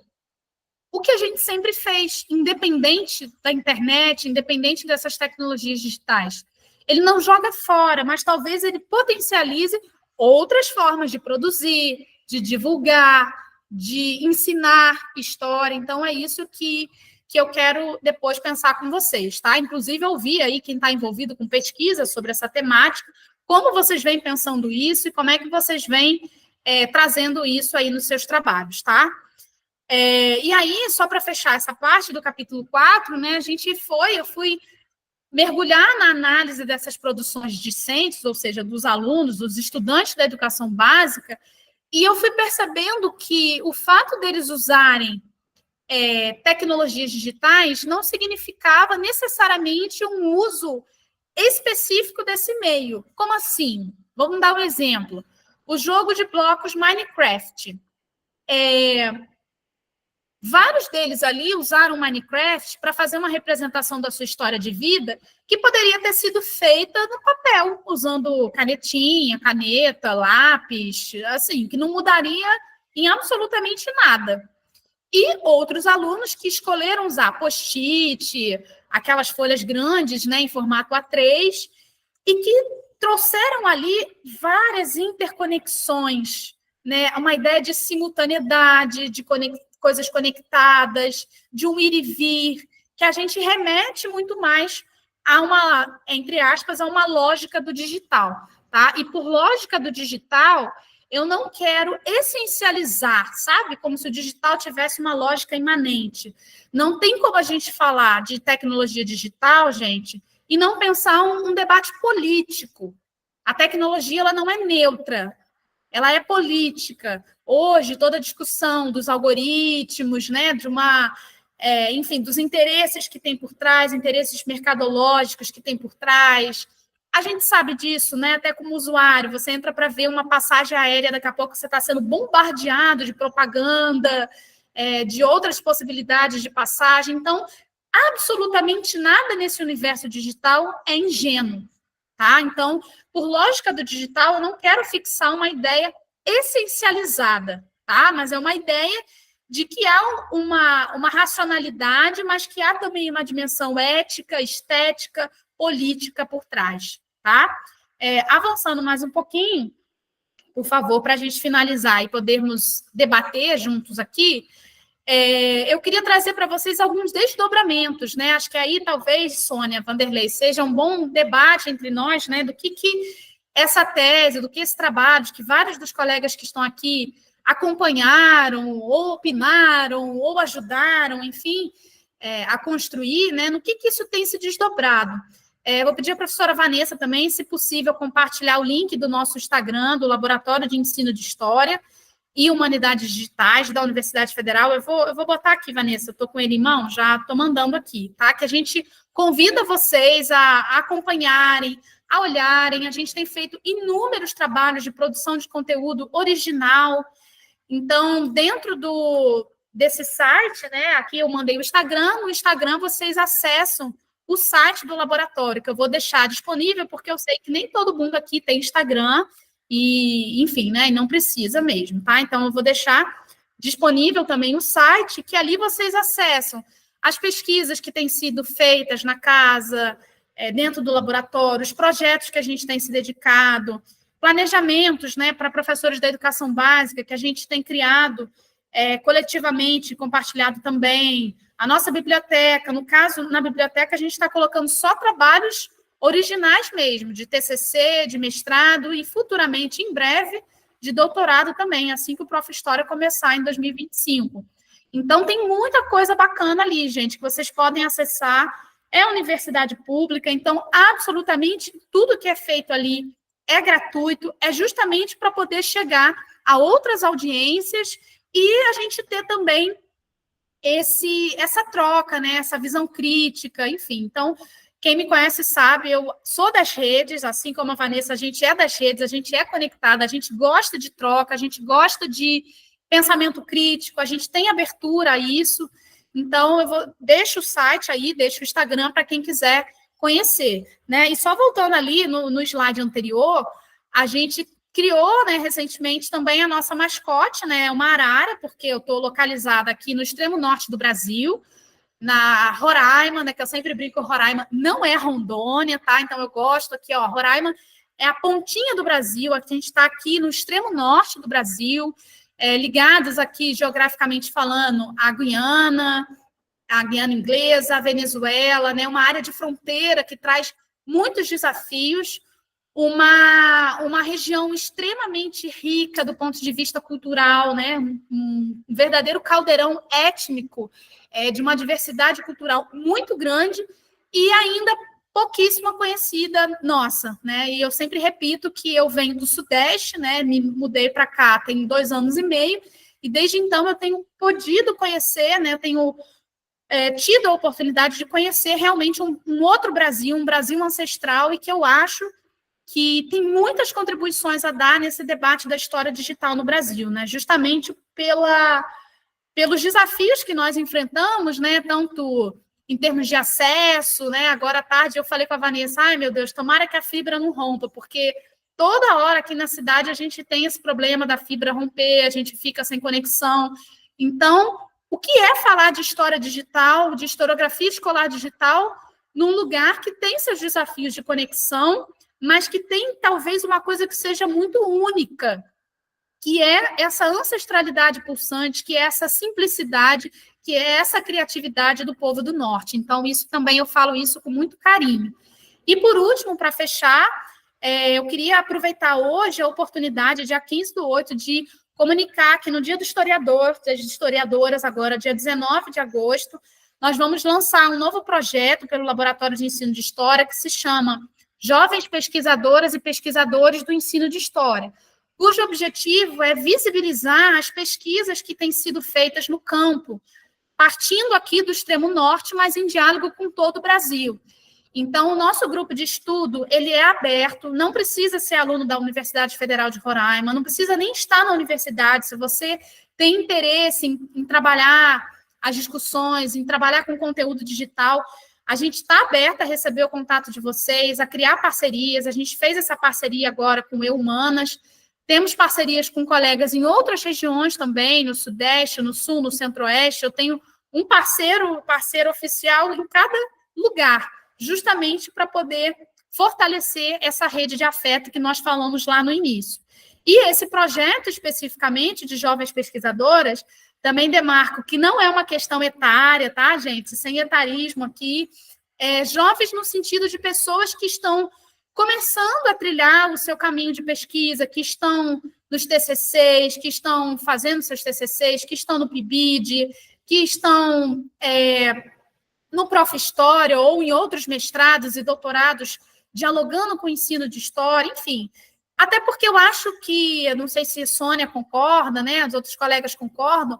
o que a gente sempre fez, independente da internet, independente dessas tecnologias digitais. Ele não joga fora, mas talvez ele potencialize outras formas de produzir, de divulgar, de ensinar história. Então, é isso que eu quero depois pensar com vocês, tá? Inclusive, ouvir aí quem está envolvido com pesquisa sobre essa temática, como vocês vêm pensando isso e como é que vocês vêm trazendo isso aí nos seus trabalhos, tá? E aí, só para fechar essa parte do capítulo 4, né, eu fui mergulhar na análise dessas produções discentes, ou seja, dos alunos, dos estudantes da educação básica, e eu fui percebendo que o fato deles usarem tecnologias digitais não significava necessariamente um uso específico desse meio. Como assim? Vamos dar um exemplo. O jogo de blocos Minecraft. Vários deles ali usaram Minecraft para fazer uma representação da sua história de vida que poderia ter sido feita no papel, usando canetinha, caneta, lápis, assim, que não mudaria em absolutamente nada. E outros alunos que escolheram usar post-it, aquelas folhas grandes, né, em formato A3, e que trouxeram ali várias interconexões, né, uma ideia de simultaneidade, de coisas conectadas, de um ir e vir, que a gente remete muito mais a uma, entre aspas, a uma lógica do digital, tá? E por lógica do digital, eu não quero essencializar, sabe? Como se o digital tivesse uma lógica imanente. Não tem como a gente falar de tecnologia digital, gente, e não pensar um debate político. A tecnologia ela não é neutra, ela é política. Hoje, toda a discussão dos algoritmos, né, enfim, dos interesses que tem por trás, interesses mercadológicos que tem por trás. A gente sabe disso, né? Até como usuário, você entra para ver uma passagem aérea, daqui a pouco você está sendo bombardeado de propaganda, de outras possibilidades de passagem. Então, absolutamente nada nesse universo digital é ingênuo, tá? Então, por lógica do digital, eu não quero fixar uma ideia essencializada, tá? Mas é uma ideia de que há uma racionalidade, mas que há também uma dimensão ética, estética, política por trás, tá? Avançando mais um pouquinho, por favor, para a gente finalizar e podermos debater juntos aqui, eu queria trazer para vocês alguns desdobramentos, né? Acho que aí talvez, Sônia, Vanderlei, seja um bom debate entre nós, né? Do que essa tese, do que esse trabalho, que vários dos colegas que estão aqui acompanharam, ou opinaram, ou ajudaram, enfim, a construir, né? No que isso tem se desdobrado. Vou pedir à professora Vanessa também, se possível, compartilhar o link do nosso Instagram, do Laboratório de Ensino de História e Humanidades Digitais da Universidade Federal. Eu vou botar aqui, Vanessa, eu estou com ele em mão, já estou mandando aqui, tá? Que a gente convida vocês a acompanharem, a olharem. A gente tem feito inúmeros trabalhos de produção de conteúdo original. Então, dentro desse site, né? Aqui eu mandei o Instagram, no Instagram vocês acessam o site do laboratório, que eu vou deixar disponível, porque eu sei que nem todo mundo aqui tem Instagram, e, enfim, né, e não precisa mesmo, tá? Então, eu vou deixar disponível também o site, que ali vocês acessam as pesquisas que têm sido feitas na casa, dentro do laboratório, os projetos que a gente tem se dedicado, planejamentos, né, para professores da educação básica, que a gente tem criado coletivamente, compartilhado também, a nossa biblioteca. No caso, na biblioteca, a gente está colocando só trabalhos originais mesmo, de TCC, de mestrado e futuramente, em breve, de doutorado também, assim que o Prof. História começar em 2025. Então, tem muita coisa bacana ali, gente, que vocês podem acessar. É universidade pública, então, absolutamente tudo que é feito ali é gratuito, é justamente para poder chegar a outras audiências e a gente ter também essa troca, né, essa visão crítica, enfim. Então, quem me conhece sabe, eu sou das redes, assim como a Vanessa, a gente é das redes, a gente é conectada, a gente gosta de troca, a gente gosta de pensamento crítico, a gente tem abertura a isso. Então, deixo o site aí, deixo o Instagram para quem quiser conhecer, né? E só voltando ali no slide anterior, a gente criou, né, recentemente também a nossa mascote, né, uma arara, porque eu estou localizada aqui no extremo norte do Brasil, na Roraima, né, que eu sempre brinco, Roraima não é Rondônia, tá? Então eu gosto aqui, ó, Roraima é a pontinha do Brasil, a gente está aqui no extremo norte do Brasil, ligados aqui geograficamente falando à Guiana Inglesa, a Venezuela, né, uma área de fronteira que traz muitos desafios. uma região extremamente rica do ponto de vista cultural, né? Um verdadeiro caldeirão étnico, de uma diversidade cultural muito grande e ainda pouquíssima conhecida nossa, né? E eu sempre repito que eu venho do Sudeste, né? Me mudei para cá tem 2 anos e meio, e desde então eu tenho podido conhecer, né? Eu tenho tido a oportunidade de conhecer realmente um outro Brasil, um Brasil ancestral, e que eu acho que tem muitas contribuições a dar nesse debate da história digital no Brasil, né? Justamente pelos desafios que nós enfrentamos, né? Tanto em termos de acesso, né? Agora à tarde eu falei com a Vanessa, ai meu Deus, tomara que a fibra não rompa, porque toda hora aqui na cidade a gente tem esse problema da fibra romper, a gente fica sem conexão. Então, o que é falar de história digital, de historiografia escolar digital, num lugar que tem seus desafios de conexão, mas que tem talvez uma coisa que seja muito única, que é essa ancestralidade pulsante, que é essa simplicidade, que é essa criatividade do povo do Norte. Então, isso também eu falo isso com muito carinho. E, por último, para fechar, eu queria aproveitar hoje a oportunidade, dia 15/8, de comunicar que no Dia do Historiador, das historiadoras, agora, dia 19 de agosto, nós vamos lançar um novo projeto pelo Laboratório de Ensino de História, que se chama Jovens Pesquisadoras e Pesquisadores do Ensino de História, cujo objetivo é visibilizar as pesquisas que têm sido feitas no campo, partindo aqui do extremo norte, mas em diálogo com todo o Brasil. Então, o nosso grupo de estudo, ele é aberto, não precisa ser aluno da Universidade Federal de Roraima, não precisa nem estar na universidade. Se você tem interesse em trabalhar as discussões, em trabalhar com conteúdo digital, a gente está aberta a receber o contato de vocês, a criar parcerias. A gente fez essa parceria agora com o EUmanas, temos parcerias com colegas em outras regiões também, no Sudeste, no Sul, no Centro-Oeste. Eu tenho um parceiro oficial em cada lugar, justamente para poder fortalecer essa rede de afeto que nós falamos lá no início. E esse projeto, especificamente, de jovens pesquisadoras, também demarco que não é uma questão etária, tá, gente? Sem etarismo aqui. Jovens no sentido de pessoas que estão começando a trilhar o seu caminho de pesquisa, que estão nos TCCs, que estão fazendo seus TCCs, que estão no PIBID, que estão no Prof. História ou em outros mestrados e doutorados, dialogando com o ensino de história, enfim. Até porque eu acho que, eu não sei se a Sônia concorda, né, os outros colegas concordam,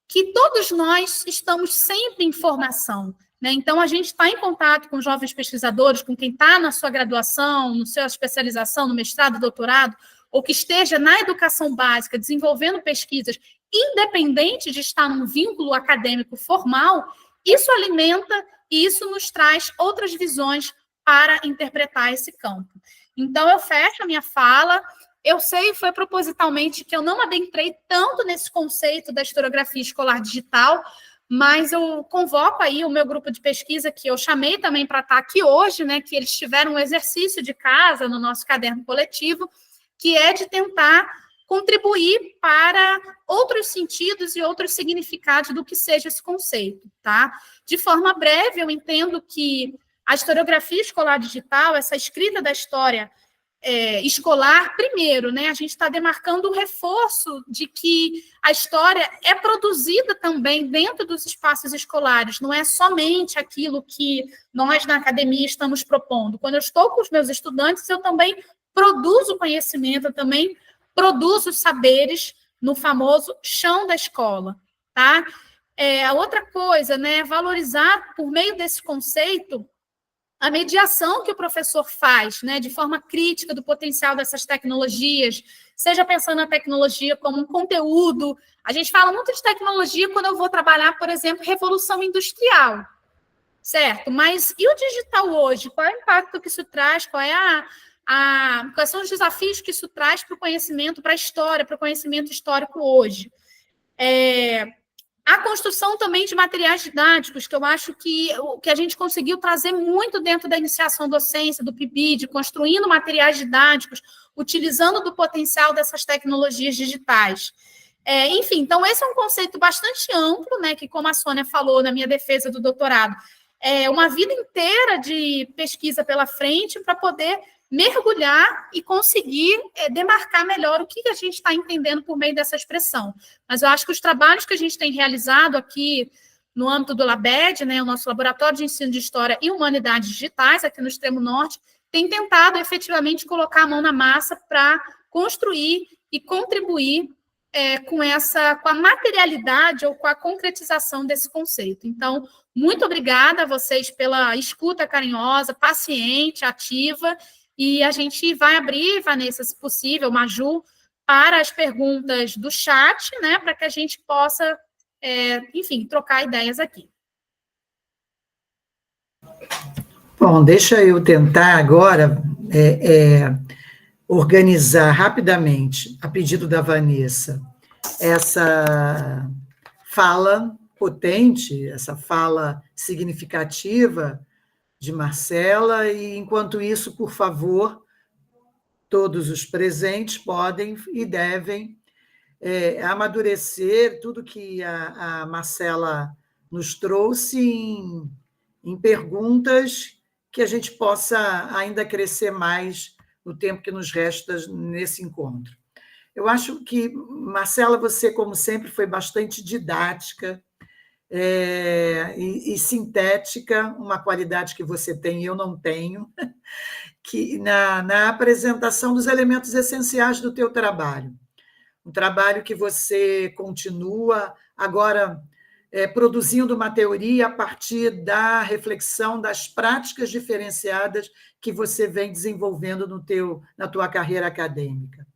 que todos nós estamos sempre em formação, né? Então, a gente está em contato com jovens pesquisadores, com quem está na sua graduação, na sua especialização, no mestrado, doutorado, ou que esteja na educação básica, desenvolvendo pesquisas, independente de estar num vínculo acadêmico formal. Isso alimenta e isso nos traz outras visões para interpretar esse campo. Então, eu fecho a minha fala. Eu sei, foi propositalmente, que eu não adentrei tanto nesse conceito da historiografia escolar digital, mas eu convoco aí o meu grupo de pesquisa, que eu chamei também para estar aqui hoje, né, que eles tiveram um exercício de casa no nosso caderno coletivo, que é de tentar contribuir para outros sentidos e outros significados do que seja esse conceito, tá? De forma breve, eu entendo que a historiografia escolar digital, essa escrita da história escolar, primeiro, né, a gente está demarcando o reforço de que a história é produzida também dentro dos espaços escolares, não é somente aquilo que nós na academia estamos propondo. Quando eu estou com os meus estudantes, eu também produzo conhecimento, eu também produzo saberes no famoso chão da escola, tá? A outra coisa, né, valorizar por meio desse conceito a mediação que o professor faz, né, de forma crítica do potencial dessas tecnologias, seja pensando na tecnologia como um conteúdo. A gente fala muito de tecnologia quando eu vou trabalhar, por exemplo, revolução industrial, certo? Mas e o digital hoje? Qual é o impacto que isso traz? Quais são os desafios que isso traz para o conhecimento, para a história, para o conhecimento histórico hoje? A construção também de materiais didáticos, que eu acho que a gente conseguiu trazer muito dentro da iniciação docência, do PIBID, construindo materiais didáticos, utilizando do potencial dessas tecnologias digitais. Enfim, então esse é um conceito bastante amplo, né, que, como a Sônia falou na minha defesa do doutorado, uma vida inteira de pesquisa pela frente para poder mergulhar e conseguir demarcar melhor o que a gente está entendendo por meio dessa expressão. Mas eu acho que os trabalhos que a gente tem realizado aqui no âmbito do LABED, né, o nosso Laboratório de Ensino de História e Humanidades Digitais, aqui no Extremo Norte, tem tentado efetivamente colocar a mão na massa para construir e contribuir com a materialidade ou com a concretização desse conceito. Então, muito obrigada a vocês pela escuta carinhosa, paciente, ativa, e a gente vai abrir, Vanessa, se possível, Maju, para as perguntas do chat, né, para que a gente possa, enfim, trocar ideias aqui. Bom, deixa eu tentar agora organizar rapidamente, a pedido da Vanessa, essa fala potente, essa fala significativa de Marcela, e, enquanto isso, por favor, todos os presentes podem e devem amadurecer tudo que a Marcela nos trouxe em perguntas que a gente possa ainda crescer mais no tempo que nos resta nesse encontro. Eu acho que, Marcela, você, como sempre, foi bastante didática e sintética, uma qualidade que você tem e eu não tenho, que na apresentação dos elementos essenciais do teu trabalho. Um trabalho que você continua agora produzindo uma teoria a partir da reflexão das práticas diferenciadas que você vem desenvolvendo na tua carreira acadêmica.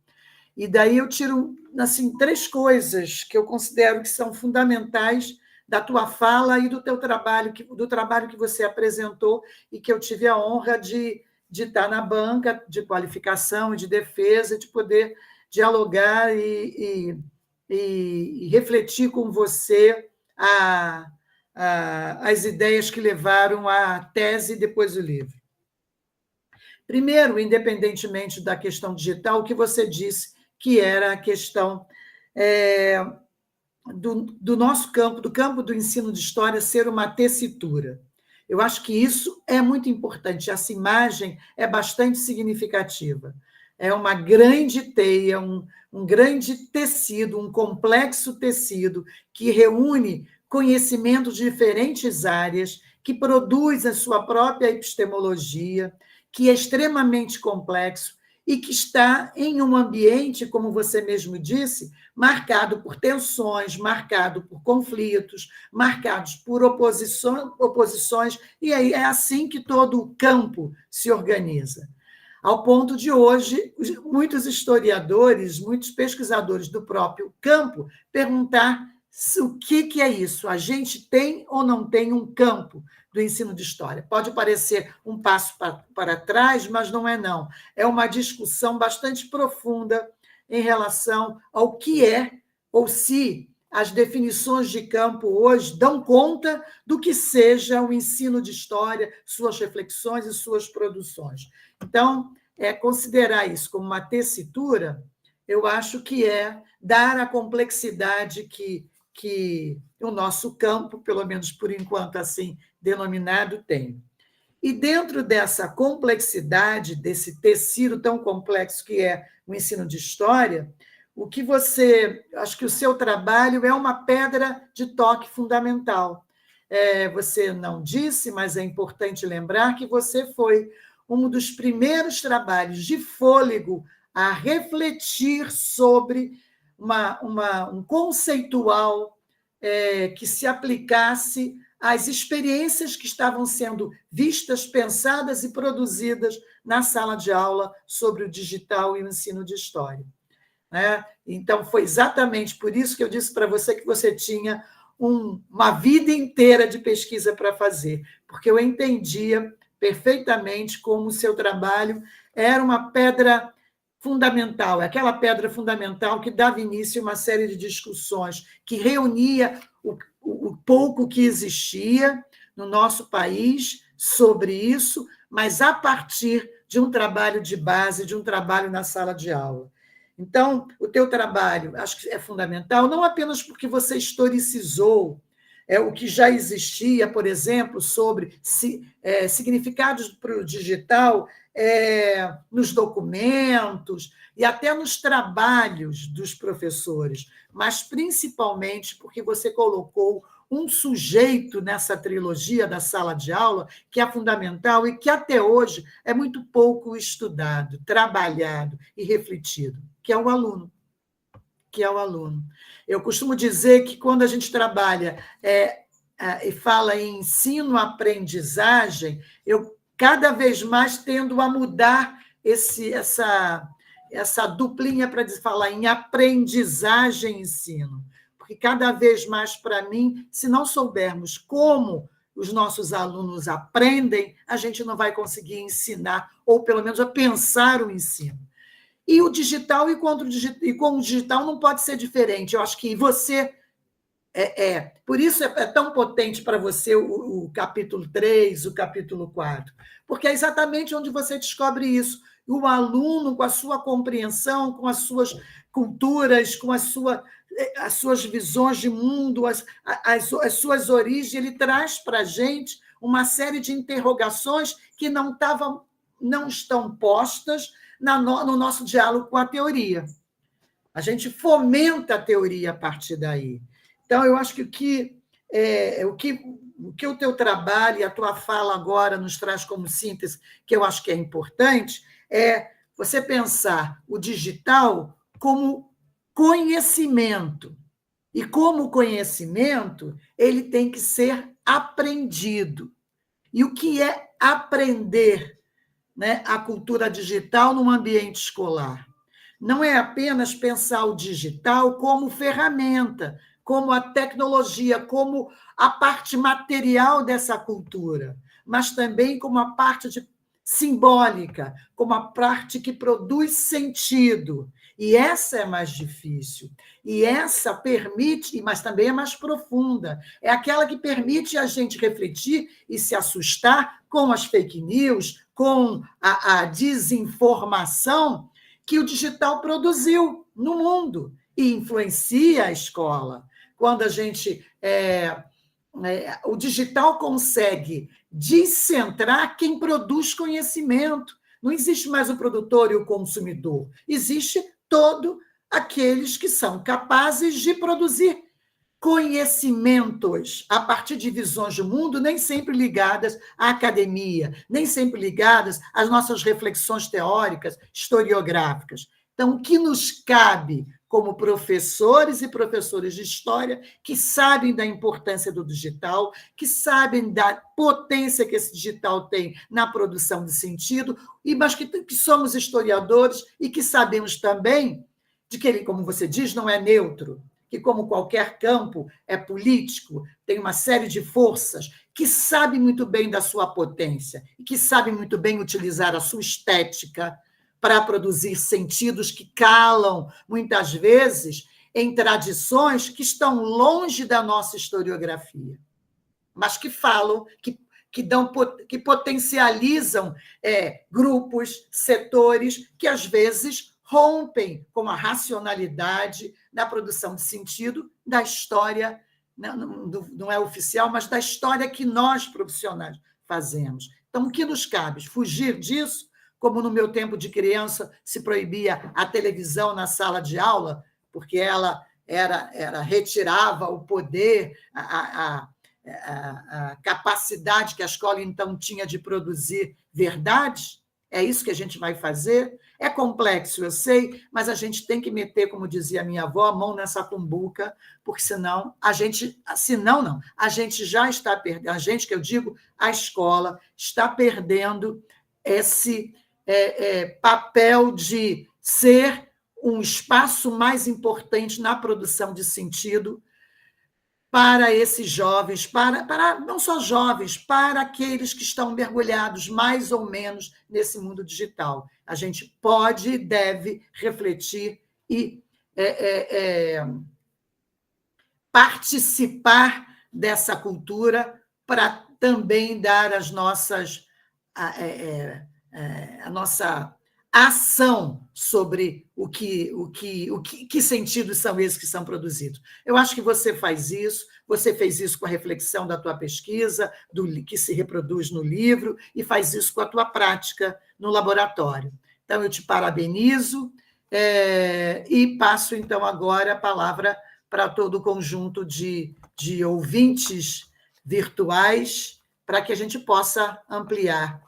E daí eu tiro assim, 3 coisas que eu considero que são fundamentais da tua fala e do teu trabalho, do trabalho que você apresentou e que eu tive a honra de estar na banca de qualificação e de defesa, de poder dialogar e refletir com você as ideias que levaram à tese e depois o livro. Primeiro, independentemente da questão digital, o que você disse que era a questão do nosso campo, do campo do ensino de história, ser uma tessitura. Eu acho que isso é muito importante, essa imagem é bastante significativa. É uma grande teia, um grande tecido, um complexo tecido que reúne conhecimentos de diferentes áreas, que produz a sua própria epistemologia, que é extremamente complexo e que está em um ambiente, como você mesmo disse, marcado por tensões, marcado por conflitos, marcados por oposições, e aí é assim que todo o campo se organiza. Ao ponto de hoje, muitos historiadores, muitos pesquisadores do próprio campo perguntar o que é isso? A gente tem ou não tem um campo do ensino de história? Pode parecer um passo para trás, mas não é, não. É uma discussão bastante profunda em relação ao que é, ou se as definições de campo hoje dão conta do que seja o ensino de história, suas reflexões e suas produções. Então, considerar isso como uma tessitura, eu acho que é dar a complexidade que o nosso campo, pelo menos por enquanto assim denominado, tem. E dentro dessa complexidade, desse tecido tão complexo que é o ensino de história, acho que o seu trabalho é uma pedra de toque fundamental. Você não disse, mas é importante lembrar que você foi um dos primeiros trabalhos de fôlego a refletir sobre um conceitual que se aplicasse às experiências que estavam sendo vistas, pensadas e produzidas na sala de aula sobre o digital e o ensino de história. Então, foi exatamente por isso que eu disse para você que você tinha uma vida inteira de pesquisa para fazer, porque eu entendia perfeitamente como o seu trabalho era uma pedra fundamental, aquela pedra fundamental que dava início a uma série de discussões, que reunia o pouco que existia no nosso país sobre isso, mas a partir de um trabalho de base, de um trabalho na sala de aula. Então, o teu trabalho, acho que é fundamental, não apenas porque você historicizou o que já existia, por exemplo, sobre significados para o digital nos documentos e até nos trabalhos dos professores, mas principalmente porque você colocou um sujeito nessa trilogia da sala de aula que é fundamental e que até hoje é muito pouco estudado, trabalhado e refletido, que é o aluno. Eu costumo dizer que quando a gente trabalha e fala em ensino-aprendizagem, eu cada vez mais tendo a mudar essa duplinha para falar em aprendizagem e ensino. Porque cada vez mais, para mim, se não soubermos como os nossos alunos aprendem, a gente não vai conseguir ensinar, ou pelo menos a pensar o ensino. E o digital e com o digital não pode ser diferente. Eu acho que você por isso é tão potente para você o capítulo 3, o capítulo 4, porque é exatamente onde você descobre isso. O aluno, com a sua compreensão, com as suas culturas, com as suas visões de mundo, as suas origens, ele traz para a gente uma série de interrogações que não estão postas no nosso diálogo com a teoria. A gente fomenta a teoria a partir daí. Então, eu acho que o teu trabalho e a tua fala agora nos traz como síntese, que eu acho que é importante, é você pensar o digital como conhecimento. E como conhecimento, ele tem que ser aprendido. E o que é aprender, né, a cultura digital num ambiente escolar? Não é apenas pensar o digital como ferramenta, como a tecnologia, como a parte material dessa cultura, mas também como a parte simbólica, como a parte que produz sentido. E essa é mais difícil. E essa permite, mas também é mais profunda, é aquela que permite a gente refletir e se assustar com as fake news, com a desinformação que o digital produziu no mundo e influencia a escola. Quando o digital consegue descentrar quem produz conhecimento. Não existe mais o produtor e o consumidor. Existe todos aqueles que são capazes de produzir conhecimentos a partir de visões de mundo nem sempre ligadas à academia, nem sempre ligadas às nossas reflexões teóricas, historiográficas. Então, o que nos cabe como professores e professores de história que sabem da importância do digital, que sabem da potência que esse digital tem na produção de sentido, mas que somos historiadores e que sabemos também de que ele, como você diz, não é neutro, que, como qualquer campo, é político, tem uma série de forças, que sabe muito bem da sua potência e que sabe muito bem utilizar a sua estética para produzir sentidos que calam, muitas vezes, em tradições que estão longe da nossa historiografia, mas que falam, que potencializam grupos, setores que, às vezes, rompem com a racionalidade na produção de sentido da história, não é oficial, mas da história que nós, profissionais, fazemos. Então, o que nos cabe? Fugir disso, como no meu tempo de criança se proibia a televisão na sala de aula, porque ela retirava o poder, a capacidade que a escola então tinha de produzir verdade. É isso que a gente vai fazer? É complexo, eu sei, mas a gente tem que meter, como dizia a minha avó, a mão nessa cumbuca, porque senão a gente já está perdendo, a gente, que eu digo, a escola, está perdendo esse papel de ser um espaço mais importante na produção de sentido para esses jovens, para não só jovens, para aqueles que estão mergulhados mais ou menos nesse mundo digital. A gente pode e deve refletir e participar dessa cultura para também dar a nossa ação sobre que sentidos são esses que são produzidos. Eu acho que você faz isso, você fez isso com a reflexão da tua pesquisa, que se reproduz no livro, e faz isso com a tua prática no laboratório. Então, eu te parabenizo e passo, então, agora a palavra para todo o conjunto de ouvintes virtuais, para que a gente possa ampliar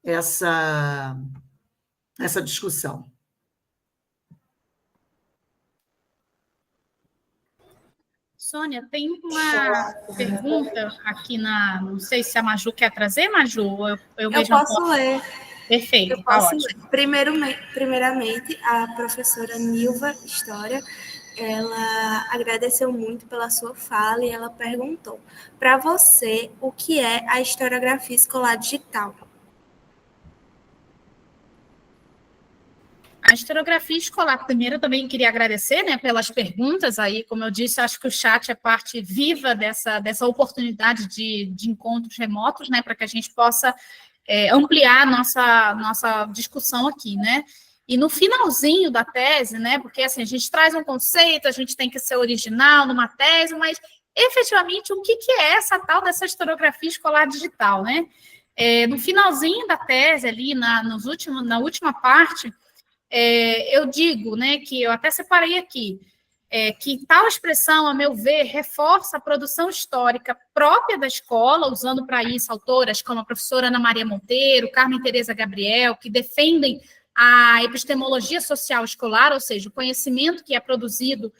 essa discussão. Sônia, tem uma pergunta aqui não sei se a Maju quer trazer, Maju? Eu posso ler. Perfeito, eu posso ler. Primeiramente, a professora Nilva História, ela agradeceu muito pela sua fala e ela perguntou: para você, o que é a historiografia escolar digital? A historiografia escolar, primeiro, eu também queria agradecer, né, pelas perguntas aí. Como eu disse, acho que o chat é parte viva dessa oportunidade de encontros remotos, né, para que a gente possa ampliar nossa discussão aqui, né? E no finalzinho da tese, né, porque assim, a gente traz um conceito, a gente tem que ser original numa tese, mas efetivamente o que é essa tal dessa historiografia escolar digital, né? No finalzinho da tese ali, na última parte, eu digo, né, que eu até separei aqui, que tal expressão, a meu ver, reforça a produção histórica própria da escola, usando para isso autoras como a professora Ana Maria Monteiro, Carmen Tereza Gabriel, que defendem a epistemologia social escolar, ou seja, o conhecimento que é produzido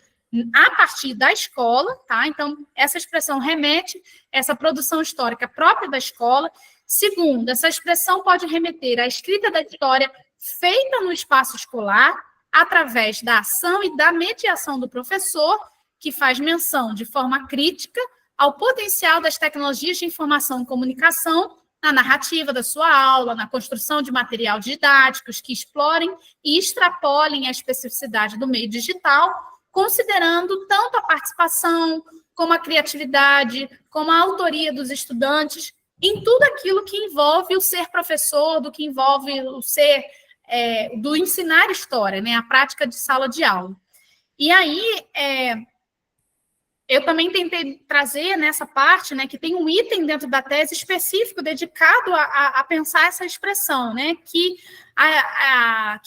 a partir da escola, tá? Então, essa expressão remete a essa produção histórica própria da escola. Segundo, essa expressão pode remeter à escrita da história feita no espaço escolar, através da ação e da mediação do professor, que faz menção de forma crítica ao potencial das tecnologias de informação e comunicação na narrativa da sua aula, na construção de material didáticos que explorem e extrapolem a especificidade do meio digital, considerando tanto a participação, como a criatividade, como a autoria dos estudantes, em tudo aquilo que envolve o ser professor, do que envolve o ser do ensinar história, né, a prática de sala de aula. E aí, eu também tentei trazer nessa parte, né, que tem um item dentro da tese específico dedicado a pensar essa expressão, né, que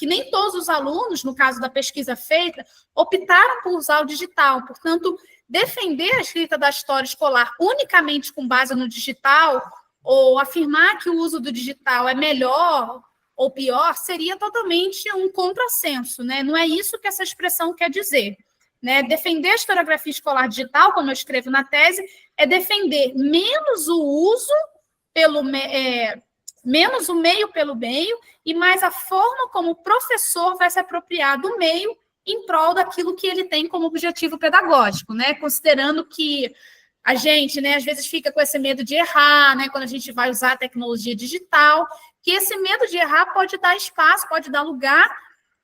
nem todos os alunos, no caso da pesquisa feita, optaram por usar o digital. Portanto, defender a escrita da história escolar unicamente com base no digital, ou afirmar que o uso do digital é melhor ou pior, seria totalmente um contrassenso, né? Não é isso que essa expressão quer dizer. Né? Defender a historiografia escolar digital, como eu escrevo na tese, é defender menos o uso menos o meio pelo meio e mais a forma como o professor vai se apropriar do meio em prol daquilo que ele tem como objetivo pedagógico, né? Considerando que a gente, né, às vezes fica com esse medo de errar, né, quando a gente vai usar a tecnologia digital, que esse medo de errar pode dar espaço, pode dar lugar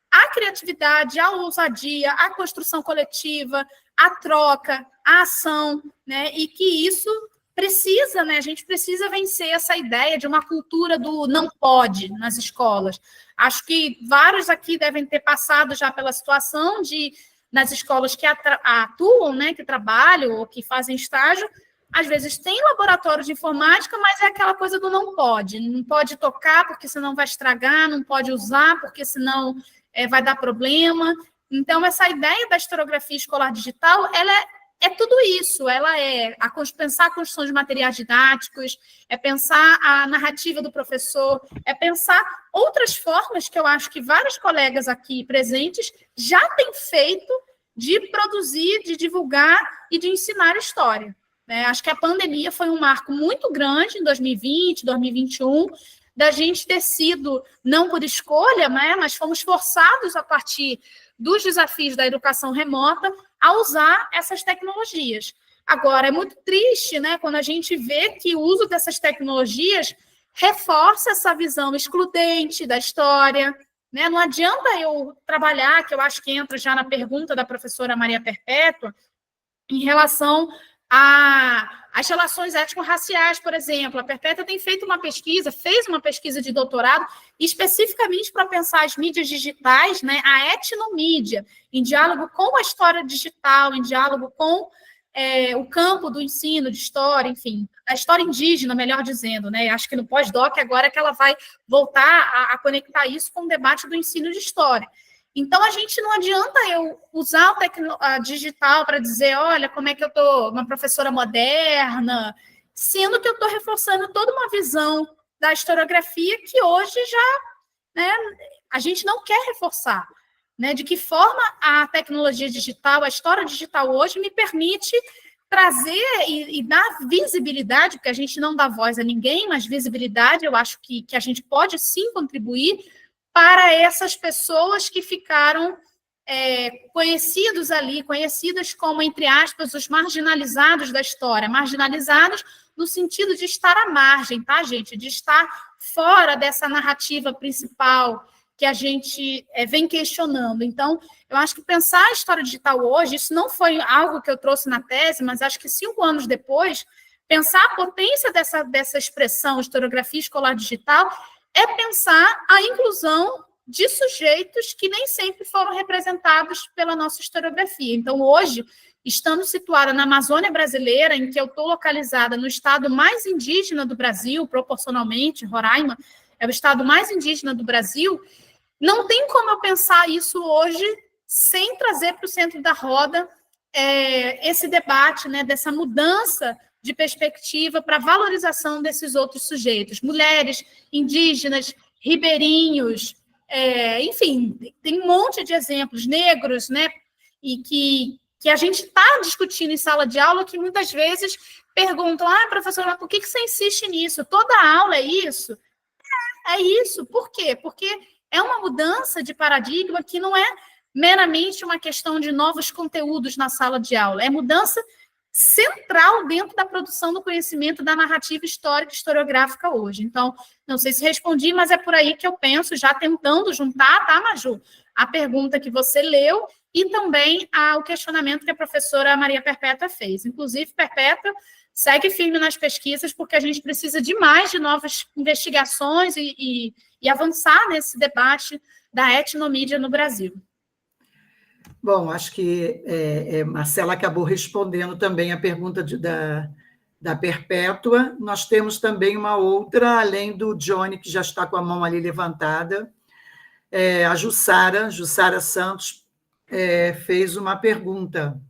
à criatividade, à ousadia, à construção coletiva, à troca, à ação, né, e que isso precisa, né, a gente precisa vencer essa ideia de uma cultura do não pode nas escolas. Acho que vários aqui devem ter passado já pela situação de nas escolas que atuam, né, que trabalham ou que fazem estágio, às vezes tem laboratório de informática, mas é aquela coisa do não pode tocar porque senão vai estragar, não pode usar porque senão vai dar problema. Então, essa ideia da historiografia escolar digital, ela é tudo isso, ela pensar a construção de materiais didáticos, é pensar a narrativa do professor, é pensar outras formas que eu acho que vários colegas aqui presentes já têm feito de produzir, de divulgar e de ensinar história. Né? Acho que a pandemia foi um marco muito grande em 2020, 2021, da gente ter sido, não por escolha, né, mas fomos forçados a partir dos desafios da educação remota a usar essas tecnologias. Agora, é muito triste, né, quando a gente vê que o uso dessas tecnologias reforça essa visão excludente da história, né? Não adianta eu trabalhar, que eu acho que entra já na pergunta da professora Maria Perpétua, em relação As relações étnico-raciais, por exemplo. A Perpétua fez uma pesquisa de doutorado especificamente para pensar as mídias digitais, né, a etnomídia, em diálogo com a história digital, em diálogo com o campo do ensino de história, enfim, a história indígena, melhor dizendo, né? Acho que no pós-doc agora é que ela vai voltar a conectar isso com o debate do ensino de história. Então, a gente não adianta eu usar a digital para dizer, olha, como é que eu estou uma professora moderna, sendo que eu estou reforçando toda uma visão da historiografia que hoje já, né, a gente não quer reforçar. Né, de que forma a tecnologia digital, a história digital hoje me permite trazer e dar visibilidade, porque a gente não dá voz a ninguém, mas visibilidade, eu acho que a gente pode sim contribuir para essas pessoas que ficaram conhecidas como, entre aspas, os marginalizados da história, marginalizados no sentido de estar à margem, tá, gente? De estar fora dessa narrativa principal que a gente vem questionando. Então, eu acho que pensar a história digital hoje, isso não foi algo que eu trouxe na tese, mas acho que 5 anos depois, pensar a potência dessa expressão historiografia escolar digital é pensar a inclusão de sujeitos que nem sempre foram representados pela nossa historiografia. Então, hoje, estando situada na Amazônia brasileira, em que eu estou localizada no estado mais indígena do Brasil, proporcionalmente, Roraima é o estado mais indígena do Brasil, não tem como eu pensar isso hoje sem trazer para o centro da roda esse debate, né, dessa mudança de perspectiva para a valorização desses outros sujeitos, mulheres, indígenas, ribeirinhos, enfim, tem um monte de exemplos, negros, né, e que a gente está discutindo em sala de aula, que muitas vezes perguntam, professora, mas por que você insiste nisso? Toda aula é isso? É isso. Por quê? Porque é uma mudança de paradigma que não é meramente uma questão de novos conteúdos na sala de aula, é mudança central dentro da produção do conhecimento da narrativa histórica e historiográfica hoje. Então, não sei se respondi, mas é por aí que eu penso, já tentando juntar, tá, Maju? A pergunta que você leu e também o questionamento que a professora Maria Perpétua fez. Inclusive, Perpétua segue firme nas pesquisas, porque a gente precisa de mais de novas investigações e avançar nesse debate da etnomídia no Brasil. Bom, acho que Marcela acabou respondendo também a pergunta da Perpétua. Nós temos também uma outra, além do Johnny, que já está com a mão ali levantada. A Jussara Santos fez uma pergunta.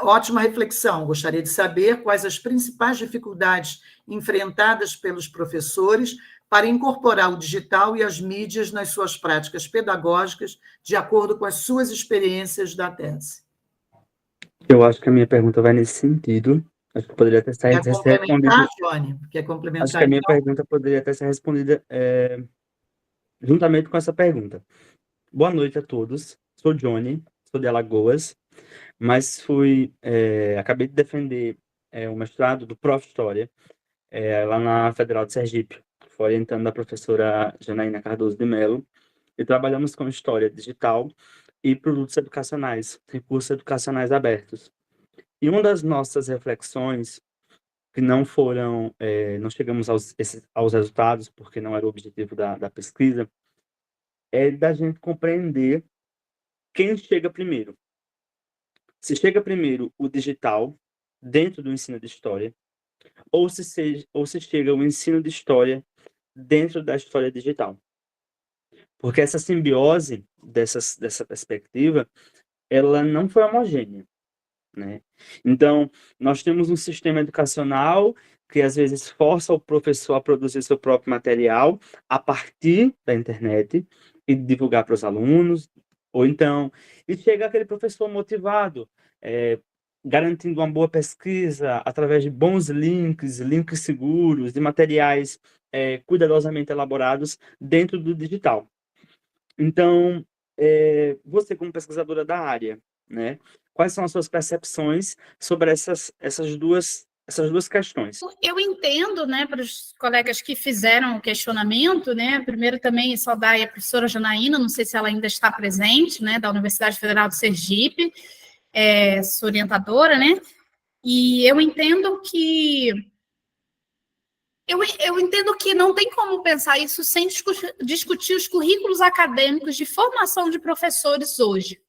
Ótima reflexão. Gostaria de saber quais as principais dificuldades enfrentadas pelos professores para incorporar o digital e as mídias nas suas práticas pedagógicas, de acordo com as suas experiências da tese. Eu acho que a minha pergunta vai nesse sentido. Acho que poderia até ser respondida. Johnny? Quer complementar? Acho que a minha pergunta poderia até ser respondida juntamente com essa pergunta. Boa noite a todos. Sou Johnny, sou de Alagoas, mas acabei de defender o mestrado do Prof. História lá na Federal de Sergipe, orientando a professora Janaína Cardoso de Mello, e trabalhamos com história digital e produtos educacionais, recursos educacionais abertos. E uma das nossas reflexões, que não chegamos aos resultados, porque não era o objetivo da pesquisa, é da gente compreender quem chega primeiro. Se chega primeiro o digital, dentro do ensino de história, ou se chega o ensino de história dentro da história digital. Porque essa simbiose dessa perspectiva, ela não foi homogênea, né? Então, nós temos um sistema educacional que às vezes força o professor a produzir seu próprio material a partir da internet e divulgar para os alunos, ou então, e chega aquele professor motivado, garantindo uma boa pesquisa através de bons links seguros, de materiais cuidadosamente elaborados dentro do digital. Então, você como pesquisadora da área, né, quais são as suas percepções sobre essas duas questões? Eu entendo, né, para os colegas que fizeram o questionamento, né, primeiro também saudar a professora Janaína, não sei se ela ainda está presente, né, da Universidade Federal de Sergipe, sua orientadora, né, E eu entendo que não tem como pensar isso sem discutir os currículos acadêmicos de formação de professores hoje.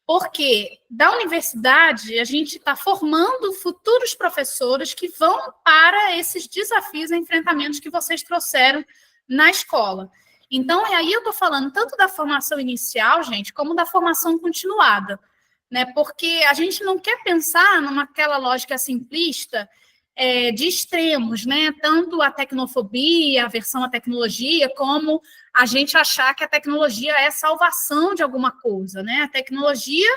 Porque da universidade a gente está formando futuros professores que vão para esses desafios e enfrentamentos que vocês trouxeram na escola. Então, aí eu estou falando tanto da formação inicial, gente, como da formação continuada, né? Porque a gente não quer pensar naquela lógica simplista de extremos, né? Tanto a tecnofobia, a aversão à tecnologia, como a gente achar que a tecnologia é salvação de alguma coisa, né? A tecnologia,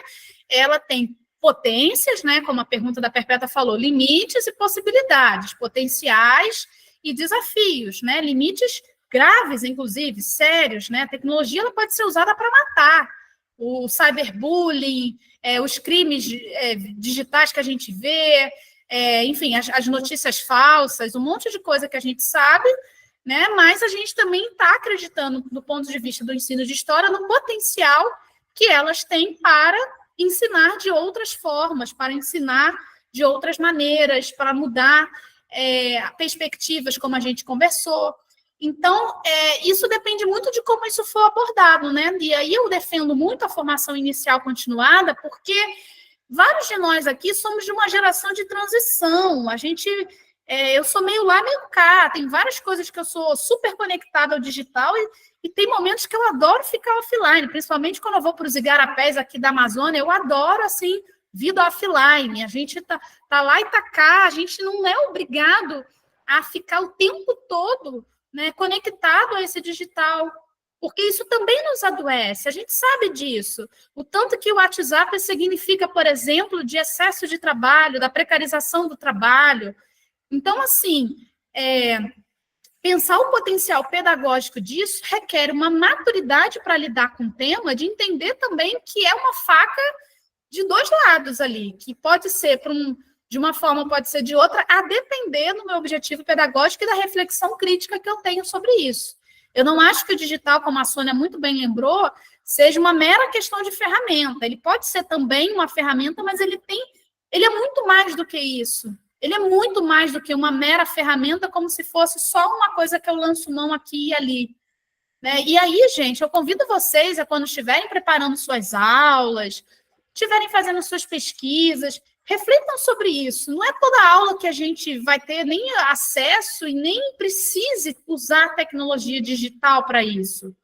ela tem potências, né? Como a pergunta da Perpétua falou, limites e possibilidades, potenciais e desafios, né? Limites graves, inclusive, sérios, né? A tecnologia ela pode ser usada para matar. O cyberbullying, os crimes digitais que a gente vê, enfim, as notícias falsas, um monte de coisa que a gente sabe, né? Mas a gente também está acreditando, do ponto de vista do ensino de história, no potencial que elas têm para ensinar de outras formas, para ensinar de outras maneiras, para mudar perspectivas, como a gente conversou. Então, isso depende muito de como isso for abordado, né? E aí eu defendo muito a formação inicial continuada, porque vários de nós aqui somos de uma geração de transição. Eu sou meio lá, meio cá. Tem várias coisas que eu sou super conectada ao digital e tem momentos que eu adoro ficar offline, principalmente quando eu vou para os igarapés aqui da Amazônia. Eu adoro, assim, vida offline. A gente tá lá e tá cá. A gente não é obrigado a ficar o tempo todo, né, conectado a esse digital, porque isso também nos adoece, a gente sabe disso. O tanto que o WhatsApp significa, por exemplo, de excesso de trabalho, da precarização do trabalho. Então, assim, pensar o potencial pedagógico disso requer uma maturidade para lidar com o tema, de entender também que é uma faca de dois lados ali, que pode ser de uma forma, pode ser de outra, a depender do meu objetivo pedagógico e da reflexão crítica que eu tenho sobre isso. Eu não acho que o digital, como a Sônia muito bem lembrou, seja uma mera questão de ferramenta. Ele pode ser também uma ferramenta, mas ele é muito mais do que isso. Ele é muito mais do que uma mera ferramenta, como se fosse só uma coisa que eu lanço mão aqui e ali, né? E aí, gente, eu convido vocês a, quando estiverem preparando suas aulas, estiverem fazendo suas pesquisas, reflitam sobre isso. Não é toda aula que a gente vai ter nem acesso e nem precise usar a tecnologia digital para isso,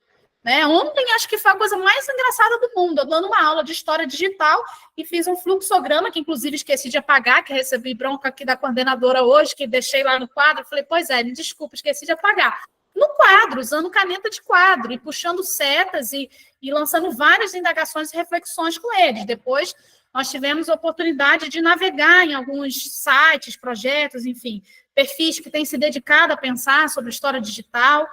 né? Ontem, acho que foi a coisa mais engraçada do mundo. Eu dando uma aula de história digital e fiz um fluxograma, que inclusive esqueci de apagar, que recebi bronca aqui da coordenadora hoje, que deixei lá no quadro. Falei, pois me desculpa, esqueci de apagar. No quadro, usando caneta de quadro e puxando setas e lançando várias indagações e reflexões com eles. Depois, nós tivemos a oportunidade de navegar em alguns sites, projetos, enfim, perfis que têm se dedicado a pensar sobre história digital,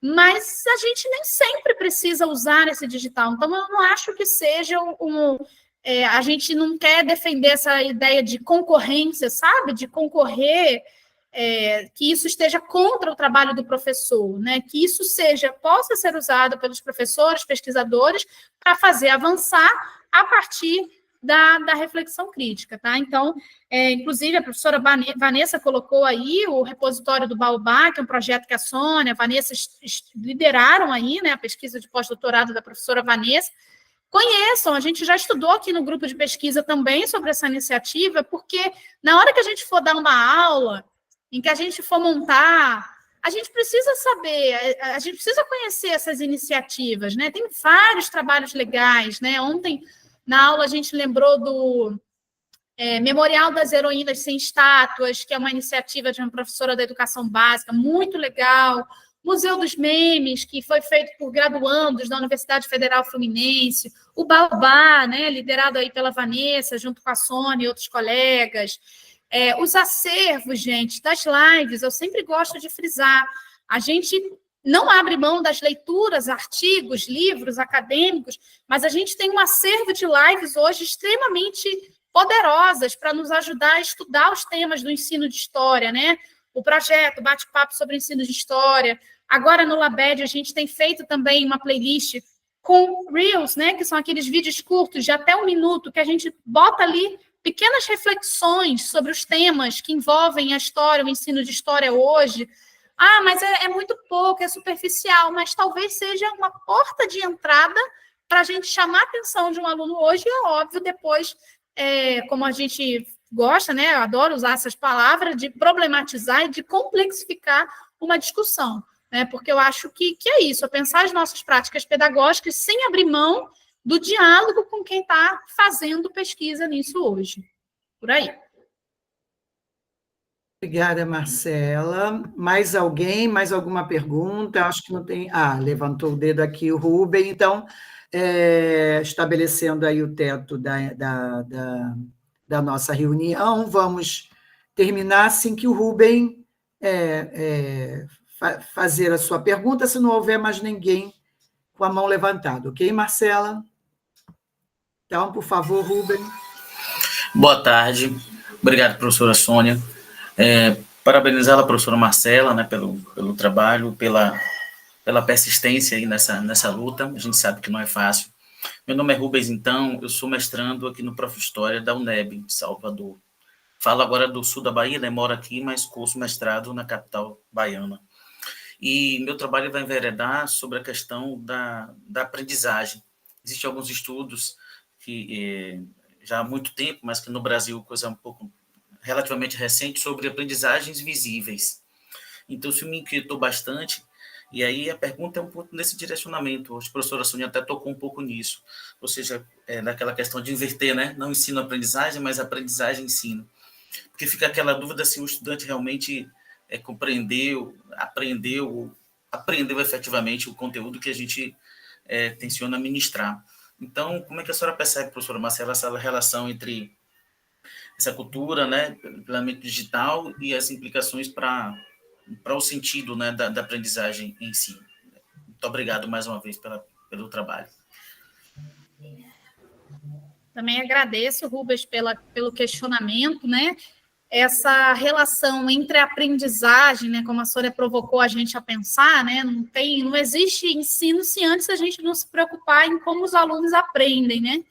mas a gente nem sempre precisa usar esse digital. Então, eu não acho que seja a gente não quer defender essa ideia de concorrência, sabe? De concorrer, que isso esteja contra o trabalho do professor, né? Que isso possa ser usado pelos professores, pesquisadores, para fazer avançar a partir da reflexão crítica, tá? Então, inclusive, a professora Vanessa colocou aí o repositório do Baobá, que é um projeto que a Sônia, a Vanessa lideraram aí, né, a pesquisa de pós-doutorado da professora Vanessa. Conheçam, a gente já estudou aqui no grupo de pesquisa também sobre essa iniciativa, porque na hora que a gente for dar uma aula, em que a gente for montar, a gente precisa saber, a gente precisa conhecer essas iniciativas, né? Tem vários trabalhos legais, né? Ontem, na aula, a gente lembrou do Memorial das Heroínas Sem Estátuas, que é uma iniciativa de uma professora da educação básica, muito legal. Museu dos Memes, que foi feito por graduandos da Universidade Federal Fluminense. O Baobá, né, liderado aí pela Vanessa, junto com a Sônia e outros colegas. Os acervos, gente, das lives, eu sempre gosto de frisar. A gente não abre mão das leituras, artigos, livros acadêmicos, mas a gente tem um acervo de lives hoje extremamente poderosas para nos ajudar a estudar os temas do ensino de história, né? O projeto Bate-Papo sobre Ensino de História. Agora, no Labed, a gente tem feito também uma playlist com Reels, né? Que são aqueles vídeos curtos de até 1 minuto, que a gente bota ali pequenas reflexões sobre os temas que envolvem a história, o ensino de história hoje. Mas é muito pouco, é superficial, mas talvez seja uma porta de entrada para a gente chamar a atenção de um aluno hoje, e é óbvio, depois, como a gente gosta, né? Eu adoro usar essas palavras, de problematizar e de complexificar uma discussão, né? Porque eu acho que é isso, é pensar as nossas práticas pedagógicas sem abrir mão do diálogo com quem está fazendo pesquisa nisso hoje. Por aí. Obrigada, Marcela. Mais alguém? Mais alguma pergunta? Acho que não tem. Levantou o dedo aqui o Rubem. Então, estabelecendo aí o teto da nossa reunião, vamos terminar assim que o Rubem fazer a sua pergunta, se não houver mais ninguém com a mão levantada. Ok, Marcela? Então, por favor, Rubem. Boa tarde. Obrigado, professora Sônia. Parabenizar a professora Marcela, né, pelo trabalho, pela persistência aí nessa luta. A gente sabe que não é fácil. Meu nome é Rubens, então, eu sou mestrando aqui no Prof. História da UNEB, de Salvador. Falo agora do sul da Bahia, né, moro aqui, mas curso mestrado na capital baiana. E meu trabalho vai enveredar sobre a questão da aprendizagem. Existem alguns estudos que já há muito tempo, mas que no Brasil coisa um pouco relativamente recente, sobre aprendizagens visíveis. Então, isso me inquietou bastante, e aí a pergunta é um pouco nesse direcionamento. A professora Sônia até tocou um pouco nisso, ou seja, naquela questão de inverter, né? Não ensino-aprendizagem, mas aprendizagem-ensino. Porque fica aquela dúvida se o estudante realmente compreendeu, aprendeu efetivamente o conteúdo que a gente tenciona ministrar. Então, como é que a senhora percebe, professora Marcela, essa relação entre essa cultura, né, plenamente digital, e as implicações para o sentido, né, da aprendizagem em si? Muito obrigado mais uma vez pelo trabalho. Também agradeço, Rubens, pelo questionamento, né? Essa relação entre a aprendizagem, né, como a Sônia provocou a gente a pensar, né, não existe ensino se antes a gente não se preocupar em como os alunos aprendem, né?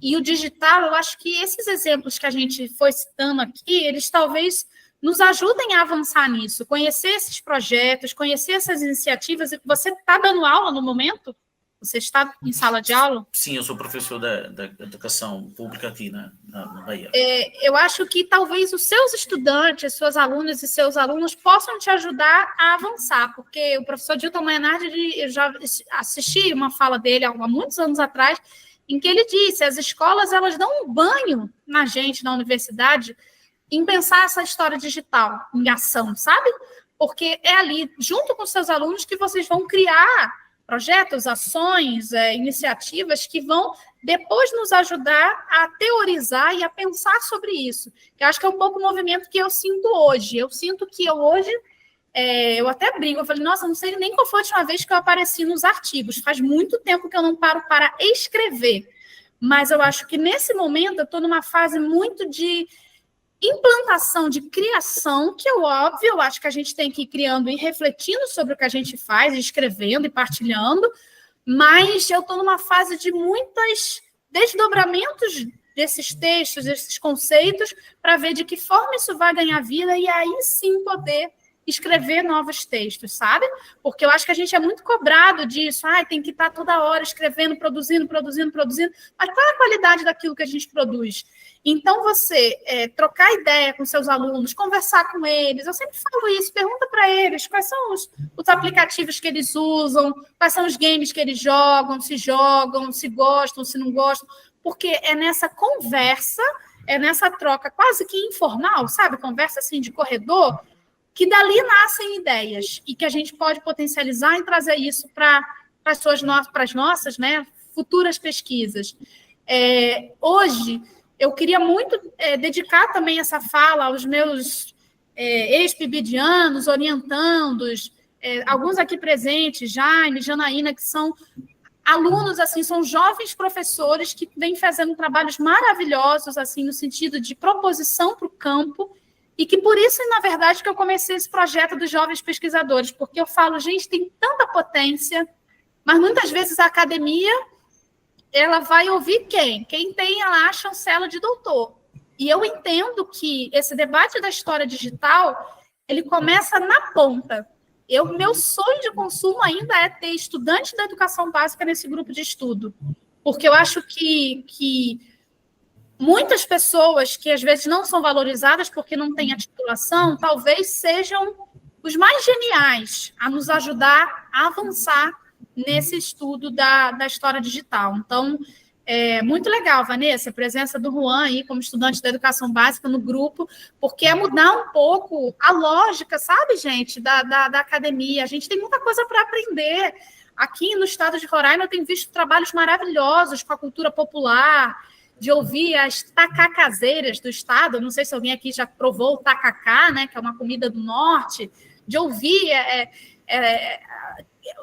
E o digital, eu acho que esses exemplos que a gente foi citando aqui, eles talvez nos ajudem a avançar nisso, conhecer esses projetos, conhecer essas iniciativas. Você está dando aula no momento? Você está em sala de aula? Sim, eu sou professor da educação pública aqui na Bahia. Eu acho que talvez os seus estudantes, suas alunas e seus alunos possam te ajudar a avançar, porque o professor Dilton Maynard, eu já assisti uma fala dele há muitos anos atrás, em que ele disse, as escolas elas dão um banho na gente, na universidade, em pensar essa história digital em ação, sabe? Porque é ali, junto com seus alunos, que vocês vão criar projetos, ações, iniciativas que vão depois nos ajudar a teorizar e a pensar sobre isso. Eu acho que é um pouco o movimento que eu sinto hoje. Eu sinto que hoje, eu até brinco, eu falei, nossa, não sei nem qual foi a última vez que eu apareci nos artigos. Faz muito tempo que eu não paro para escrever. Mas eu acho que nesse momento eu estou numa fase muito de implantação, de criação, que é óbvio, eu acho que a gente tem que ir criando e refletindo sobre o que a gente faz, escrevendo e partilhando, mas eu estou numa fase de muitos desdobramentos desses textos, desses conceitos, para ver de que forma isso vai ganhar vida e aí sim poder escrever novos textos, sabe? Porque eu acho que a gente é muito cobrado disso, tem que estar toda hora escrevendo, produzindo, mas qual é a qualidade daquilo que a gente produz? Então, você trocar ideia com seus alunos, conversar com eles, eu sempre falo isso, pergunta para eles quais são os aplicativos que eles usam, quais são os games que eles jogam, se gostam, se não gostam, porque é nessa conversa, é nessa troca quase que informal, sabe? Conversa assim de corredor, que dali nascem ideias e que a gente pode potencializar e trazer isso para as nossas, né, futuras pesquisas. Hoje, eu queria muito dedicar também essa fala aos meus ex-pibidianos, orientandos, alguns aqui presentes, Jaime, Janaína, que são alunos, assim, são jovens professores que vêm fazendo trabalhos maravilhosos, assim, no sentido de proposição para o campo, e que por isso, na verdade, que eu comecei esse projeto dos jovens pesquisadores, porque eu falo, gente, tem tanta potência, mas muitas vezes a academia ela vai ouvir quem? Quem tem lá a chancela de doutor. E eu entendo que esse debate da história digital, ele começa na ponta. Meu sonho de consumo ainda é ter estudantes da educação básica nesse grupo de estudo, porque eu acho que muitas pessoas que às vezes não são valorizadas porque não têm a titulação, talvez sejam os mais geniais a nos ajudar a avançar nesse estudo da história digital. Então, é muito legal, Vanessa, a presença do Juan aí como estudante da educação básica no grupo, porque é mudar um pouco a lógica, sabe, gente, da academia. A gente tem muita coisa para aprender. Aqui no estado de Roraima eu tenho visto trabalhos maravilhosos com a cultura popular, de ouvir as tacacazeiras do estado. Não sei se alguém aqui já provou o tacacá, né, que é uma comida do norte, de ouvir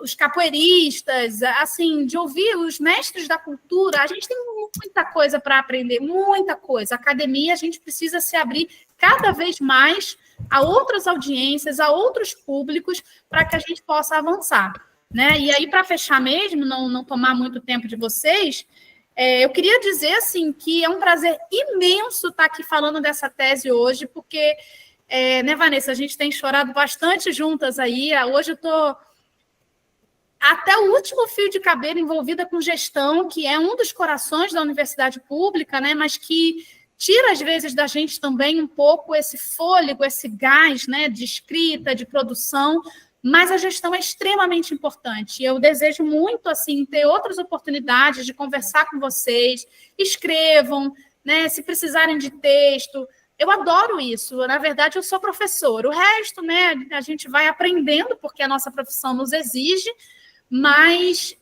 os capoeiristas, assim, de ouvir os mestres da cultura. A gente tem muita coisa para aprender, muita coisa. A academia, a gente precisa se abrir cada vez mais a outras audiências, a outros públicos, para que a gente possa avançar, né? E aí, para fechar mesmo, não tomar muito tempo de vocês, eu queria dizer, assim, que é um prazer imenso estar aqui falando dessa tese hoje, porque, né, Vanessa, a gente tem chorado bastante juntas aí. Hoje eu estou até o último fio de cabelo envolvida com gestão, que é um dos corações da universidade pública, né, mas que tira, às vezes, da gente também um pouco esse fôlego, esse gás, né, de escrita, de produção, mas a gestão é extremamente importante. Eu desejo muito, assim, ter outras oportunidades de conversar com vocês. Escrevam, né, se precisarem de texto. Eu adoro isso. Na verdade, eu sou professora. O resto, né, a gente vai aprendendo, porque a nossa profissão nos exige, mas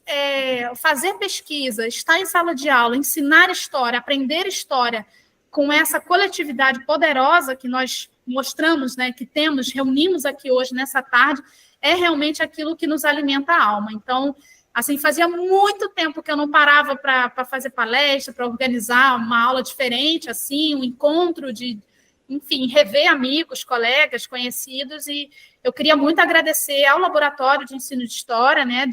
fazer pesquisa, estar em sala de aula, ensinar história, aprender história com essa coletividade poderosa que nós mostramos, né, que reunimos aqui hoje, nessa tarde, é realmente aquilo que nos alimenta a alma. Então, assim, fazia muito tempo que eu não parava para fazer palestra, para organizar uma aula diferente, assim, um encontro de, enfim, rever amigos, colegas, conhecidos, e eu queria muito agradecer ao Laboratório de Ensino de História, né,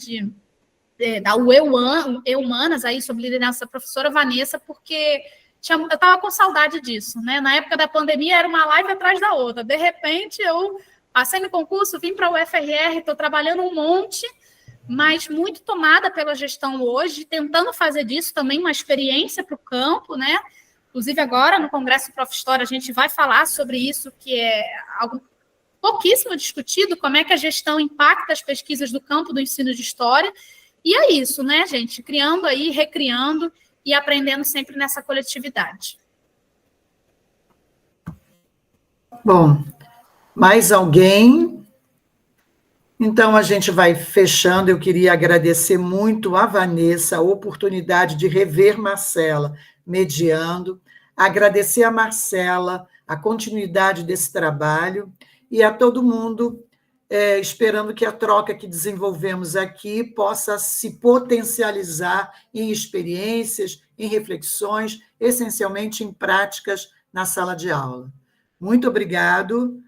da UEUmanas, aí, sob liderança da professora Vanessa, porque eu estava com saudade disso, né? Na época da pandemia era uma live atrás da outra. De repente, eu passei no concurso, vim para a UFRR, estou trabalhando um monte, mas muito tomada pela gestão hoje, tentando fazer disso também uma experiência para o campo, né? Inclusive, agora, no Congresso Prof. História, a gente vai falar sobre isso, que é algo pouquíssimo discutido, como é que a gestão impacta as pesquisas do campo do ensino de história. E é isso, né, gente? Criando aí, recriando e aprendendo sempre nessa coletividade. Bom, mais alguém? Então, a gente vai fechando. Eu queria agradecer muito a Vanessa a oportunidade de rever Marcela mediando, agradecer a Marcela a continuidade desse trabalho e a todo mundo, esperando que a troca que desenvolvemos aqui possa se potencializar em experiências, em reflexões, essencialmente em práticas na sala de aula. Muito obrigado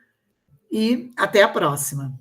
e até a próxima.